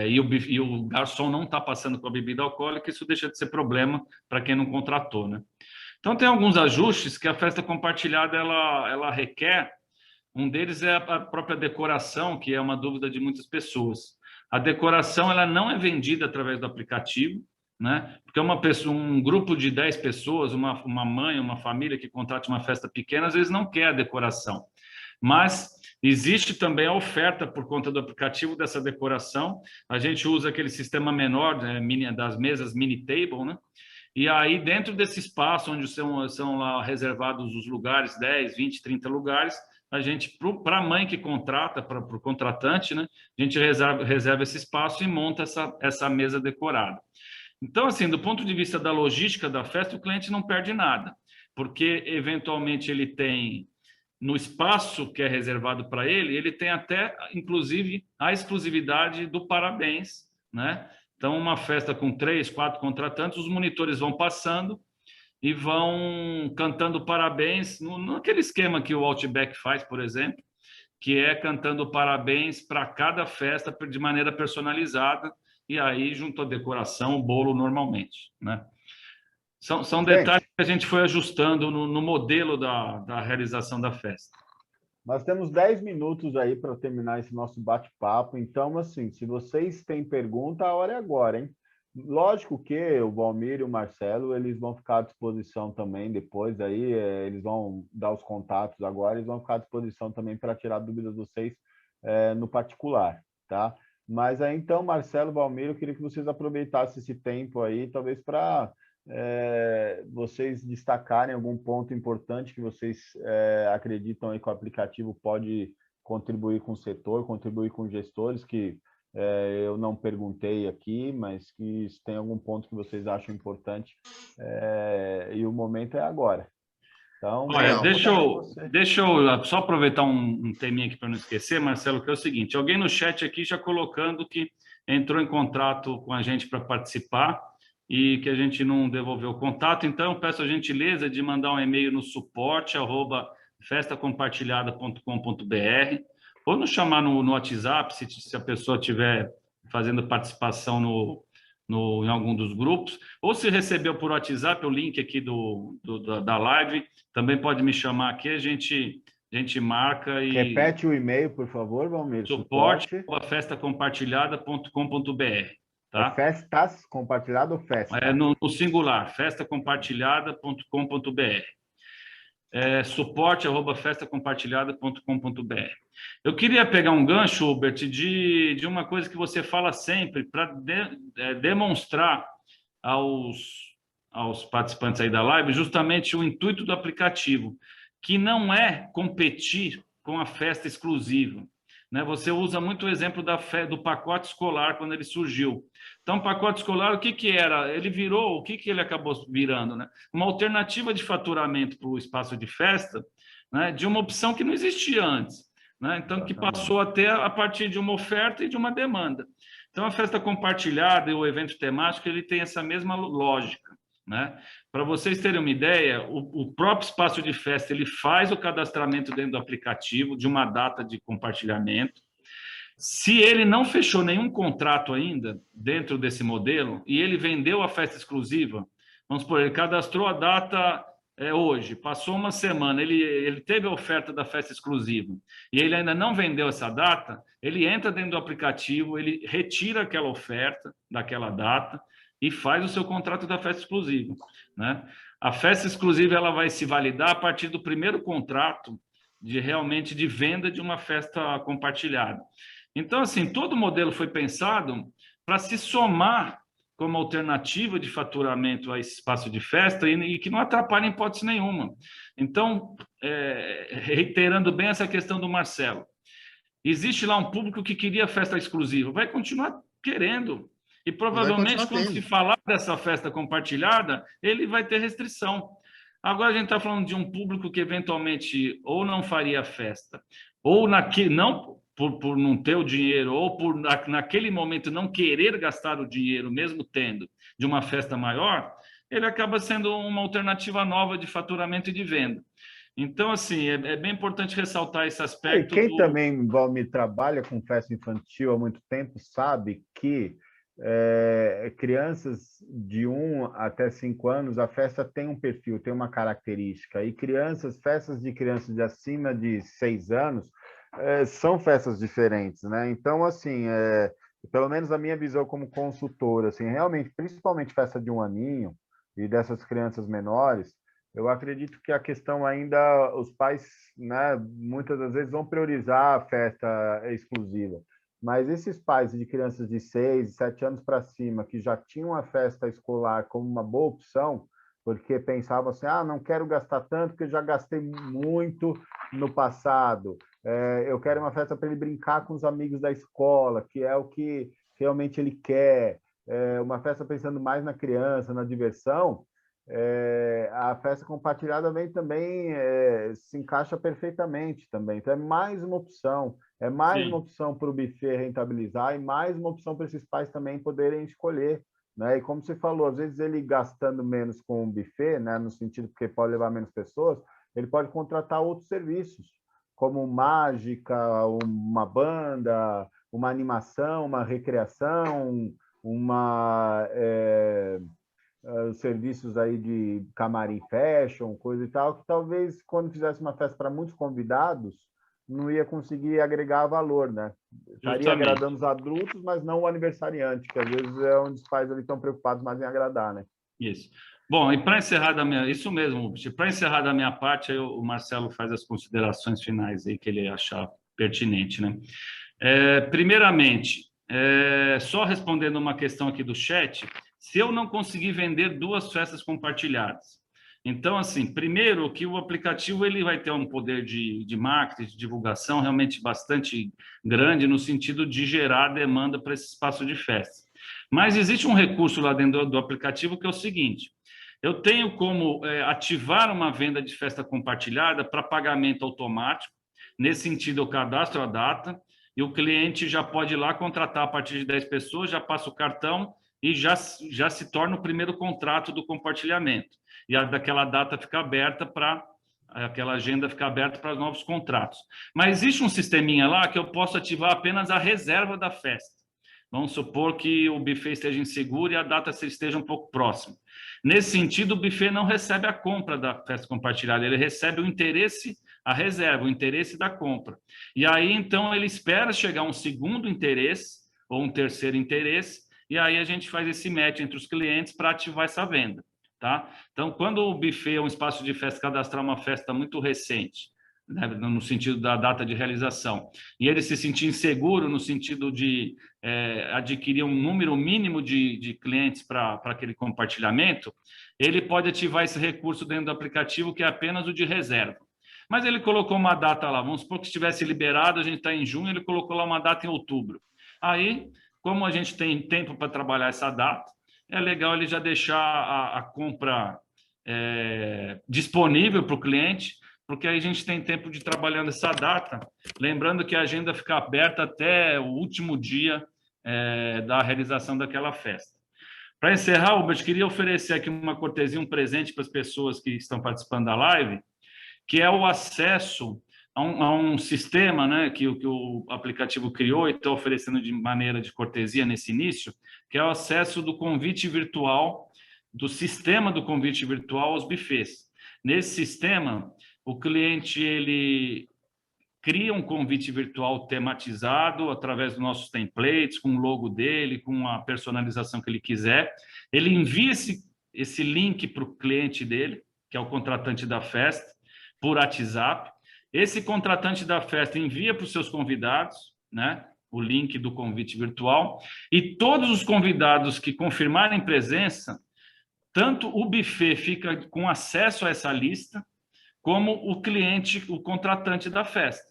e o garçom não está passando com a bebida alcoólica, isso deixa de ser problema para quem não contratou, né? Então, tem alguns ajustes que a festa compartilhada ela requer. Um deles é a própria decoração, que é uma dúvida de muitas pessoas. A decoração ela não é vendida através do aplicativo, né? Porque um grupo de 10 pessoas, uma mãe, uma família que contrate uma festa pequena, às vezes não quer a decoração. Mas existe também a oferta por conta do aplicativo dessa decoração. A gente usa aquele sistema menor, né, das mesas mini table, né? E aí, dentro desse espaço, onde são lá reservados os lugares, 10, 20, 30 lugares, a gente, para a mãe que contrata, para o contratante, né, a gente reserva esse espaço e monta essa mesa decorada. Então, assim, do ponto de vista da logística da festa, o cliente não perde nada, porque, eventualmente, ele tem, no espaço que é reservado para ele tem até, inclusive, a exclusividade do parabéns, né? Então, uma festa com 3, 4 contratantes, os monitores vão passando e vão cantando parabéns, naquele esquema que o Outback faz, por exemplo, que é cantando parabéns para cada festa de maneira personalizada, e aí junto à decoração, o bolo normalmente, né? São detalhes que a gente foi ajustando no modelo da realização da festa. Nós temos 10 minutos aí para terminar esse nosso bate-papo, então, assim, se vocês têm pergunta, a hora é agora, hein? Lógico que o Valmir e o Marcelo, eles vão ficar à disposição também depois, aí eles vão dar os contatos agora, eles vão ficar à disposição também para tirar dúvidas de vocês no particular, tá? Mas aí, então, Marcelo, Valmir, eu queria que vocês aproveitassem esse tempo aí, talvez para vocês destacarem algum ponto importante que vocês acreditam aí que o aplicativo pode contribuir com o setor, contribuir com gestores, que eu não perguntei aqui, mas que tem algum ponto que vocês acham importante, e o momento é agora. Então, olha, deixa eu só aproveitar um teminha aqui para não esquecer, Marcelo, que é o seguinte: alguém no chat aqui já colocando que entrou em contato com a gente para participar e que a gente não devolveu o contato, então eu peço a gentileza de mandar um e-mail no suporte@festacompartilhada.com.br ou nos chamar no WhatsApp, se a pessoa estiver fazendo participação em algum dos grupos, ou se recebeu por WhatsApp o link aqui da live, também pode me chamar aqui, a gente marca e... Repete o e-mail, por favor, Valmir. Suporte@festacompartilhada.com.br. Tá? Festas compartilhada ou festa? No singular, festacompartilhada.com.br. Suporte@festacompartilhada.com.br. Eu queria pegar um gancho, Hubert, de uma coisa que você fala sempre, para demonstrar aos participantes aí da live justamente o intuito do aplicativo, que não é competir com a festa exclusiva, né? Você usa muito o exemplo do pacote escolar quando ele surgiu. Então, o pacote escolar, o que era? Ele virou, o que ele acabou virando, né? Uma alternativa de faturamento para o espaço de festa, né? De uma opção que não existia antes, né? Então, que passou a ter a partir de uma oferta e de uma demanda. Então, a festa compartilhada e o evento temático, ele tem essa mesma lógica, né? Para vocês terem uma ideia, o próprio espaço de festa ele faz o cadastramento dentro do aplicativo de uma data de compartilhamento. Se ele não fechou nenhum contrato ainda dentro desse modelo e ele vendeu a festa exclusiva, vamos supor, ele cadastrou a data hoje, passou uma semana, ele teve a oferta da festa exclusiva e ele ainda não vendeu essa data, ele entra dentro do aplicativo, ele retira aquela oferta daquela data e faz o seu contrato da festa exclusiva, né? A festa exclusiva ela vai se validar a partir do primeiro contrato realmente de venda de uma festa compartilhada. Então, assim, todo o modelo foi pensado para se somar como alternativa de faturamento a esse espaço de festa e que não atrapalhe em hipótese nenhuma. Então, reiterando bem essa questão do Marcelo, existe lá um público que queria festa exclusiva, vai continuar querendo. E provavelmente, quando se falar dessa festa compartilhada, ele vai ter restrição. Agora, a gente está falando de um público que, eventualmente, ou não faria festa, ou não por não ter o dinheiro, ou por, naquele momento, não querer gastar o dinheiro, mesmo tendo, de uma festa maior, ele acaba sendo uma alternativa nova de faturamento e de venda. Então, assim, é bem importante ressaltar esse aspecto. E quem também, Valmir, trabalha com festa infantil há muito tempo, sabe que crianças de 1 até 5 anos, a festa tem um perfil, tem uma característica. E festas de crianças de acima de 6 anos, são festas diferentes, né? Então, assim, pelo menos a minha visão como consultor, assim, realmente, principalmente festa de 1 aninho e dessas crianças menores, eu acredito que a questão ainda, os pais, né, muitas das vezes vão priorizar a festa exclusiva. Mas esses pais de crianças de 6, 7 anos para cima, que já tinham a festa escolar como uma boa opção, porque pensavam assim, não quero gastar tanto, porque já gastei muito no passado. Eu quero uma festa para ele brincar com os amigos da escola, que é o que realmente ele quer. Uma festa pensando mais na criança, na diversão. A festa compartilhada vem também, se encaixa perfeitamente também. Então, é mais uma opção. É mais uma opção para o buffet rentabilizar e mais uma opção para esses pais também poderem escolher, né? E como você falou, às vezes ele gastando menos com o buffet, né, no sentido porque pode levar menos pessoas, ele pode contratar outros serviços, como mágica, uma banda, uma animação, uma recreação, serviços aí de camarim fashion, coisa e tal, que talvez quando fizesse uma festa para muitos convidados, não ia conseguir agregar valor, né? Estaria agradando os adultos, mas não o aniversariante, que às vezes é onde os pais ali estão preocupados mais em agradar, né? Isso. Bom, e para encerrar isso mesmo, para encerrar da minha parte, aí o Marcelo faz as considerações finais aí que ele achar pertinente, né? Primeiramente, só respondendo uma questão aqui do chat, se eu não conseguir vender 2 festas compartilhadas, então, assim, primeiro que o aplicativo ele vai ter um poder de marketing, de divulgação realmente bastante grande no sentido de gerar demanda para esse espaço de festa. Mas existe um recurso lá dentro do aplicativo que é o seguinte, eu tenho como ativar uma venda de festa compartilhada para pagamento automático, nesse sentido eu cadastro a data e o cliente já pode ir lá contratar a partir de 10 pessoas, já passa o cartão e já se torna o primeiro contrato do compartilhamento. E daquela data fica aberta aquela agenda fica aberta para os novos contratos. Mas existe um sisteminha lá que eu posso ativar apenas a reserva da festa. Vamos supor que o buffet esteja inseguro e a data esteja um pouco próxima. Nesse sentido, o buffet não recebe a compra da festa compartilhada, ele recebe o interesse, a reserva, o interesse da compra. E aí, então, ele espera chegar um segundo interesse ou um terceiro interesse, e aí a gente faz esse match entre os clientes para ativar essa venda. Tá? Então, quando o buffet é um espaço de festa cadastrar uma festa muito recente, né, no sentido da data de realização, e ele se sentir inseguro no sentido de adquirir um número mínimo de clientes para aquele compartilhamento, ele pode ativar esse recurso dentro do aplicativo, que é apenas o de reserva. Mas ele colocou uma data lá, vamos supor que estivesse liberado, a gente está em junho, ele colocou lá uma data em outubro. Aí, como a gente tem tempo para trabalhar essa data, é legal ele já deixar a compra disponível para o cliente, porque aí a gente tem tempo de trabalhar nessa data, lembrando que a agenda fica aberta até o último dia da realização daquela festa. Para encerrar, Hubert, queria oferecer aqui uma cortesia, um presente para as pessoas que estão participando da live, que é o acesso a um sistema, né, que o aplicativo criou e está oferecendo de maneira de cortesia nesse início, que é o acesso do convite virtual, do sistema do convite virtual aos buffets. Nesse sistema, o cliente ele cria um convite virtual tematizado através dos nossos templates, com o logo dele, com a personalização que ele quiser. Ele envia esse link para o cliente dele, que é o contratante da festa, por WhatsApp. Esse contratante da festa envia para os seus convidados, né, o link do convite virtual, e todos os convidados que confirmarem presença, tanto o buffet fica com acesso a essa lista, como o cliente, o contratante da festa.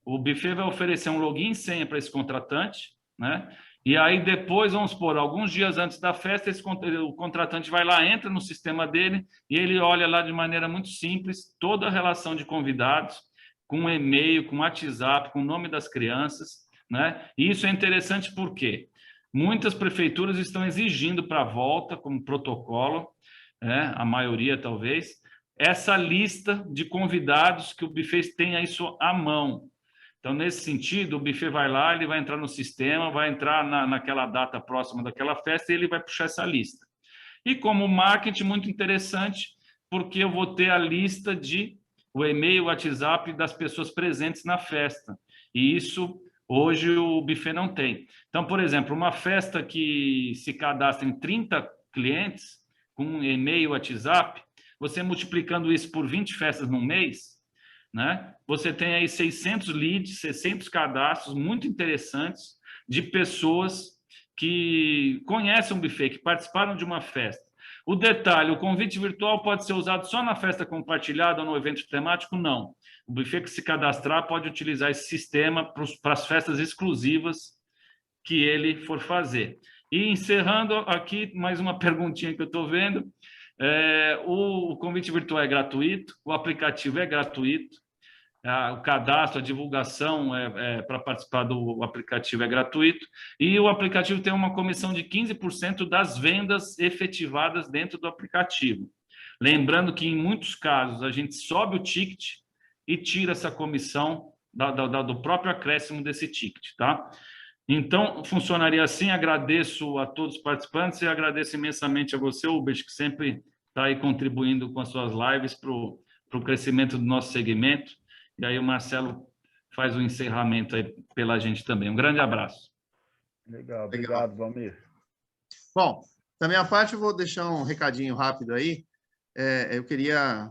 O buffet vai oferecer um login e senha para esse contratante, né? E aí depois, vamos supor, alguns dias antes da festa, o contratante vai lá, entra no sistema dele e ele olha lá de maneira muito simples toda a relação de convidados, com e-mail, com WhatsApp, com o nome das crianças, né? E isso é interessante porque muitas prefeituras estão exigindo para a volta, como protocolo, né? A maioria talvez, essa lista de convidados que o buffet tenha isso à mão. Então, nesse sentido, o buffet vai lá, ele vai entrar no sistema, vai entrar naquela data próxima daquela festa e ele vai puxar essa lista. E como marketing, muito interessante, porque eu vou ter a lista o e-mail, o WhatsApp das pessoas presentes na festa. E isso, hoje, o buffet não tem. Então, por exemplo, uma festa que se cadastra em 30 clientes, com e-mail, WhatsApp, você multiplicando isso por 20 festas no mês, né? Você tem aí 600 leads, 600 cadastros muito interessantes de pessoas que conhecem um buffet, que participaram de uma festa. O detalhe, o convite virtual pode ser usado só na festa compartilhada ou no evento temático? Não. O buffet que se cadastrar pode utilizar esse sistema para as festas exclusivas que ele for fazer. E encerrando aqui, mais uma perguntinha que eu estou vendo. O convite virtual é gratuito, o aplicativo é gratuito, o cadastro, a divulgação para participar do aplicativo é gratuito, e o aplicativo tem uma comissão de 15% das vendas efetivadas dentro do aplicativo. Lembrando que, em muitos casos, a gente sobe o ticket e tira essa comissão do próprio acréscimo desse ticket, tá? Então, funcionaria assim. Agradeço a todos os participantes e agradeço imensamente a você, Hubert, que sempre está aí contribuindo com as suas lives para o crescimento do nosso segmento. E aí o Marcelo faz o encerramento aí pela gente também. Um grande abraço. Legal, obrigado, Valmir. Bom, da minha parte, eu vou deixar um recadinho rápido aí. Eu queria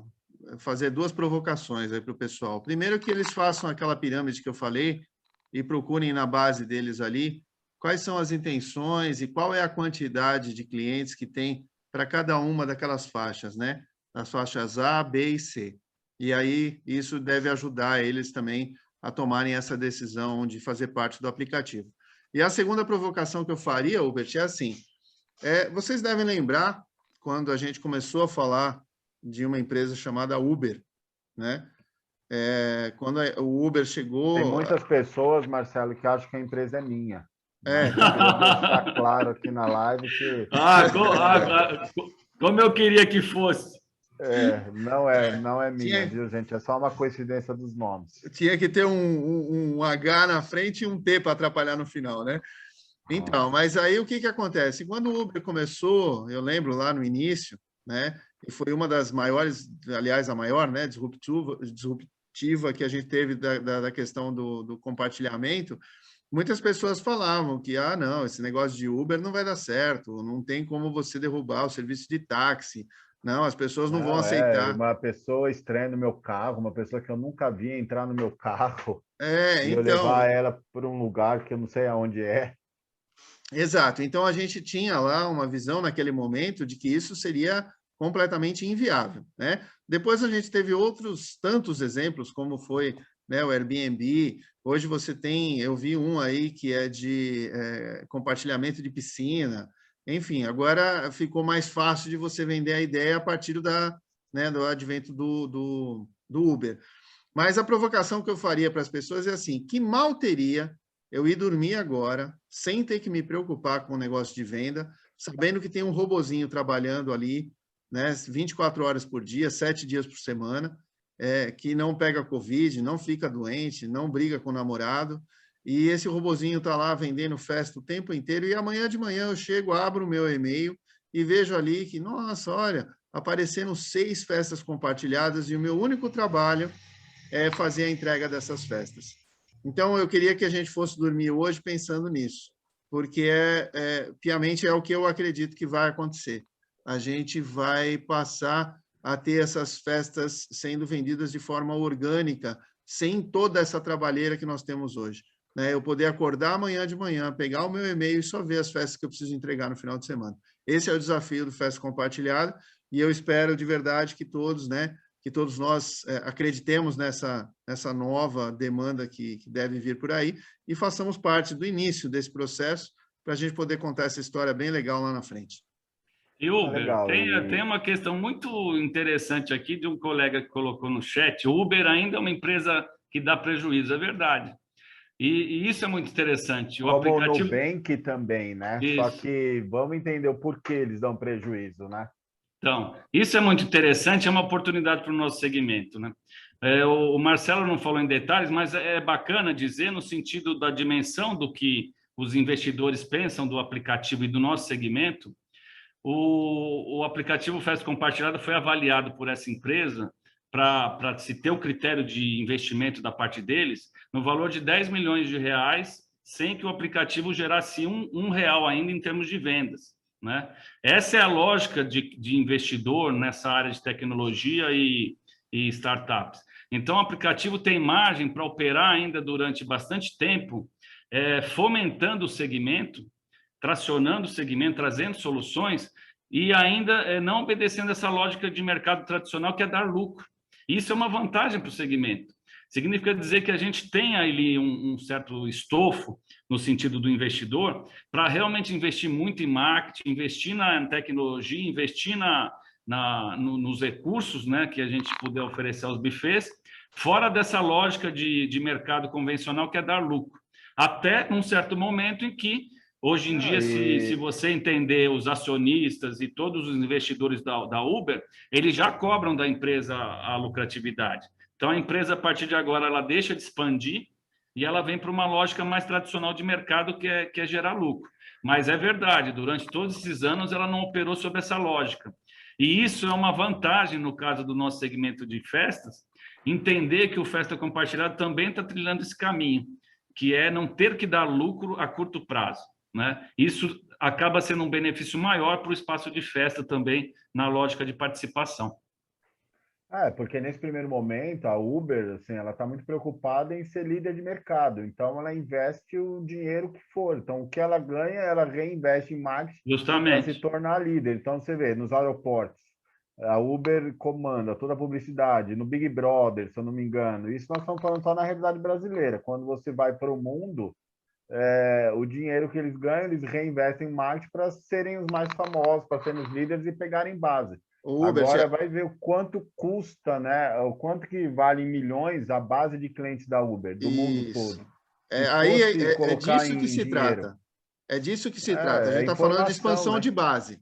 fazer 2 provocações aí para o pessoal. Primeiro, que eles façam aquela pirâmide que eu falei e procurem na base deles ali quais são as intenções e qual é a quantidade de clientes que tem para cada uma daquelas faixas, né? As faixas A, B e C. E aí, isso deve ajudar eles também a tomarem essa decisão de fazer parte do aplicativo. E a segunda provocação que eu faria, Hubert, é assim, vocês devem lembrar quando a gente começou a falar de uma empresa chamada Uber, né? Quando o Uber chegou... Tem muitas pessoas, Marcelo, que acham que a empresa é minha. Eu queria deixar claro aqui na live que... Como eu queria que fosse. Não é minha, viu, gente? É só uma coincidência dos nomes. Tinha que ter um H na frente e um T para atrapalhar no final, né? Então, mas aí o que acontece? Quando o Uber começou, eu lembro lá no início, né? E foi uma das maiores, aliás, a maior, né? Disruptiva que a gente teve da questão do compartilhamento. Muitas pessoas falavam que, não, esse negócio de Uber não vai dar certo, não tem como você derrubar o serviço de táxi. Não, as pessoas não vão aceitar. Uma pessoa estranha no meu carro, uma pessoa que eu nunca vi entrar no meu carro. E eu então... levar ela para um lugar que eu não sei aonde é. Exato. Então, a gente tinha lá uma visão naquele momento de que isso seria completamente inviável, né? Depois a gente teve outros tantos exemplos, como foi, né, o Airbnb. Hoje você tem, eu vi um aí que é de compartilhamento de piscina. Enfim, agora ficou mais fácil de você vender a ideia a partir do advento do Uber. Mas a provocação que eu faria para as pessoas é assim, que mal teria eu ir dormir agora, sem ter que me preocupar com o negócio de venda, sabendo que tem um robozinho trabalhando ali, né, 24 horas por dia, 7 dias por semana, que não pega Covid, não fica doente, não briga com o namorado, e esse robozinho está lá vendendo festa o tempo inteiro, e amanhã de manhã eu chego, abro o meu e-mail e vejo ali que, nossa, olha, apareceram 6 festas compartilhadas e o meu único trabalho é fazer a entrega dessas festas. Então, eu queria que a gente fosse dormir hoje pensando nisso, porque piamente é o que eu acredito que vai acontecer. A gente vai passar a ter essas festas sendo vendidas de forma orgânica, sem toda essa trabalheira que nós temos hoje. Né? Eu poder acordar amanhã de manhã, pegar o meu e-mail e só ver as festas que eu preciso entregar no final de semana. Esse é o desafio do Festa Compartilhada, e eu espero de verdade que todos, né, que todos nós acreditemos nessa nova demanda que deve vir por aí e façamos parte do início desse processo para a gente poder contar essa história bem legal lá na frente. E Uber, tem uma questão muito interessante aqui de um colega que colocou no chat. O Uber ainda é uma empresa que dá prejuízo, é verdade. E isso é muito interessante. O aplicativo... Nubank também, né? Isso. Só que vamos entender o porquê eles dão prejuízo, né? Então, isso é muito interessante, é uma oportunidade para o nosso segmento, né? O Marcelo não falou em detalhes, mas é bacana dizer no sentido da dimensão do que os investidores pensam do aplicativo e do nosso segmento. O aplicativo Festa Compartilhada foi avaliado por essa empresa para se ter o critério de investimento da parte deles no valor de 10 milhões de reais, sem que o aplicativo gerasse um real ainda em termos de vendas. Né? Essa é a lógica de investidor nessa área de tecnologia e startups. Então, o aplicativo tem margem para operar ainda durante bastante tempo, fomentando o segmento, tracionando o segmento, trazendo soluções e ainda não obedecendo essa lógica de mercado tradicional, que é dar lucro. Isso é uma vantagem para o segmento. Significa dizer que a gente tem ali um certo estofo, no sentido do investidor, para realmente investir muito em marketing, investir na tecnologia, investir nos recursos, né, que a gente puder oferecer aos buffets, fora dessa lógica de mercado convencional, que é dar lucro. Até num certo momento em que, hoje em dia, se você entender os acionistas e todos os investidores da Uber, eles já cobram da empresa a lucratividade. Então, a empresa, a partir de agora, ela deixa de expandir e ela vem para uma lógica mais tradicional de mercado, que é gerar lucro. Mas é verdade, durante todos esses anos, ela não operou sob essa lógica. E isso é uma vantagem, no caso do nosso segmento de festas, entender que o Festa Compartilhada também está trilhando esse caminho, que é não ter que dar lucro a curto prazo. Né? Isso acaba sendo um benefício maior para o espaço de festa também, na lógica de participação. Porque nesse primeiro momento, a Uber, assim, ela está muito preocupada em ser líder de mercado, então ela investe o dinheiro que for. Então, o que ela ganha, ela reinveste em marketing para se tornar líder. Então, você vê, nos aeroportos, a Uber comanda toda a publicidade, no Big Brother, se eu não me engano. Isso nós estamos falando só na realidade brasileira. Quando você vai para o mundo, o dinheiro que eles ganham, eles reinvestem em marketing para serem os mais famosos, para serem os líderes e pegarem base. Agora vai ver o quanto custa, né? O quanto que vale em milhões a base de clientes da Uber, do mundo todo. É disso que se trata. É disso que se trata. A gente está falando de expansão, né, de base.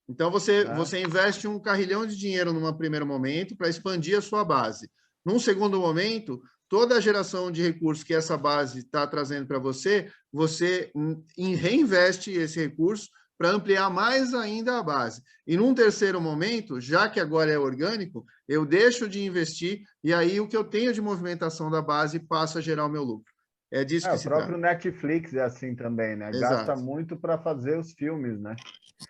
Então, você investe um carrilhão de dinheiro num primeiro momento para expandir a sua base. Num segundo momento, toda a geração de recursos que essa base está trazendo para você, você reinveste esse recurso para ampliar mais ainda a base. E num terceiro momento, já que agora é orgânico, eu deixo de investir e aí o que eu tenho de movimentação da base passa a gerar o meu lucro. É disso que se trata. O próprio Netflix é assim também, né? Exato. Gasta muito para fazer os filmes, né?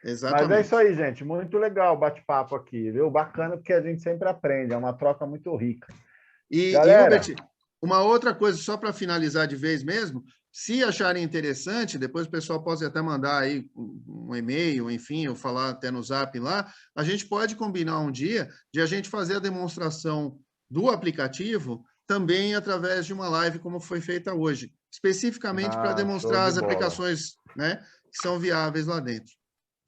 Exatamente. Mas é isso aí, gente. Muito legal o bate-papo aqui, viu? Bacana, porque a gente sempre aprende. É uma troca muito rica. Galera... Hubert, uma outra coisa, só para finalizar de vez mesmo, se acharem interessante, depois o pessoal pode até mandar aí um e-mail, enfim, ou falar até no Zap lá, a gente pode combinar um dia de a gente fazer a demonstração do aplicativo também através de uma live, como foi feita hoje, especificamente para demonstrar as aplicações, né, que são viáveis lá dentro.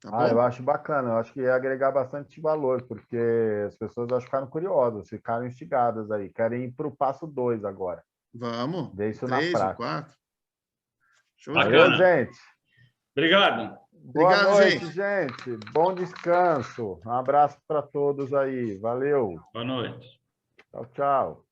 Tá bom? Eu acho bacana, eu acho que ia agregar bastante valor, porque as pessoas acho que ficaram curiosas, ficaram instigadas aí, querem ir para o passo 2 agora. Vamos, ver isso 3 na ou 4. Valeu, gente. Obrigado. Boa noite, gente. Bom descanso. Um abraço para todos aí. Valeu. Boa noite. Tchau, tchau.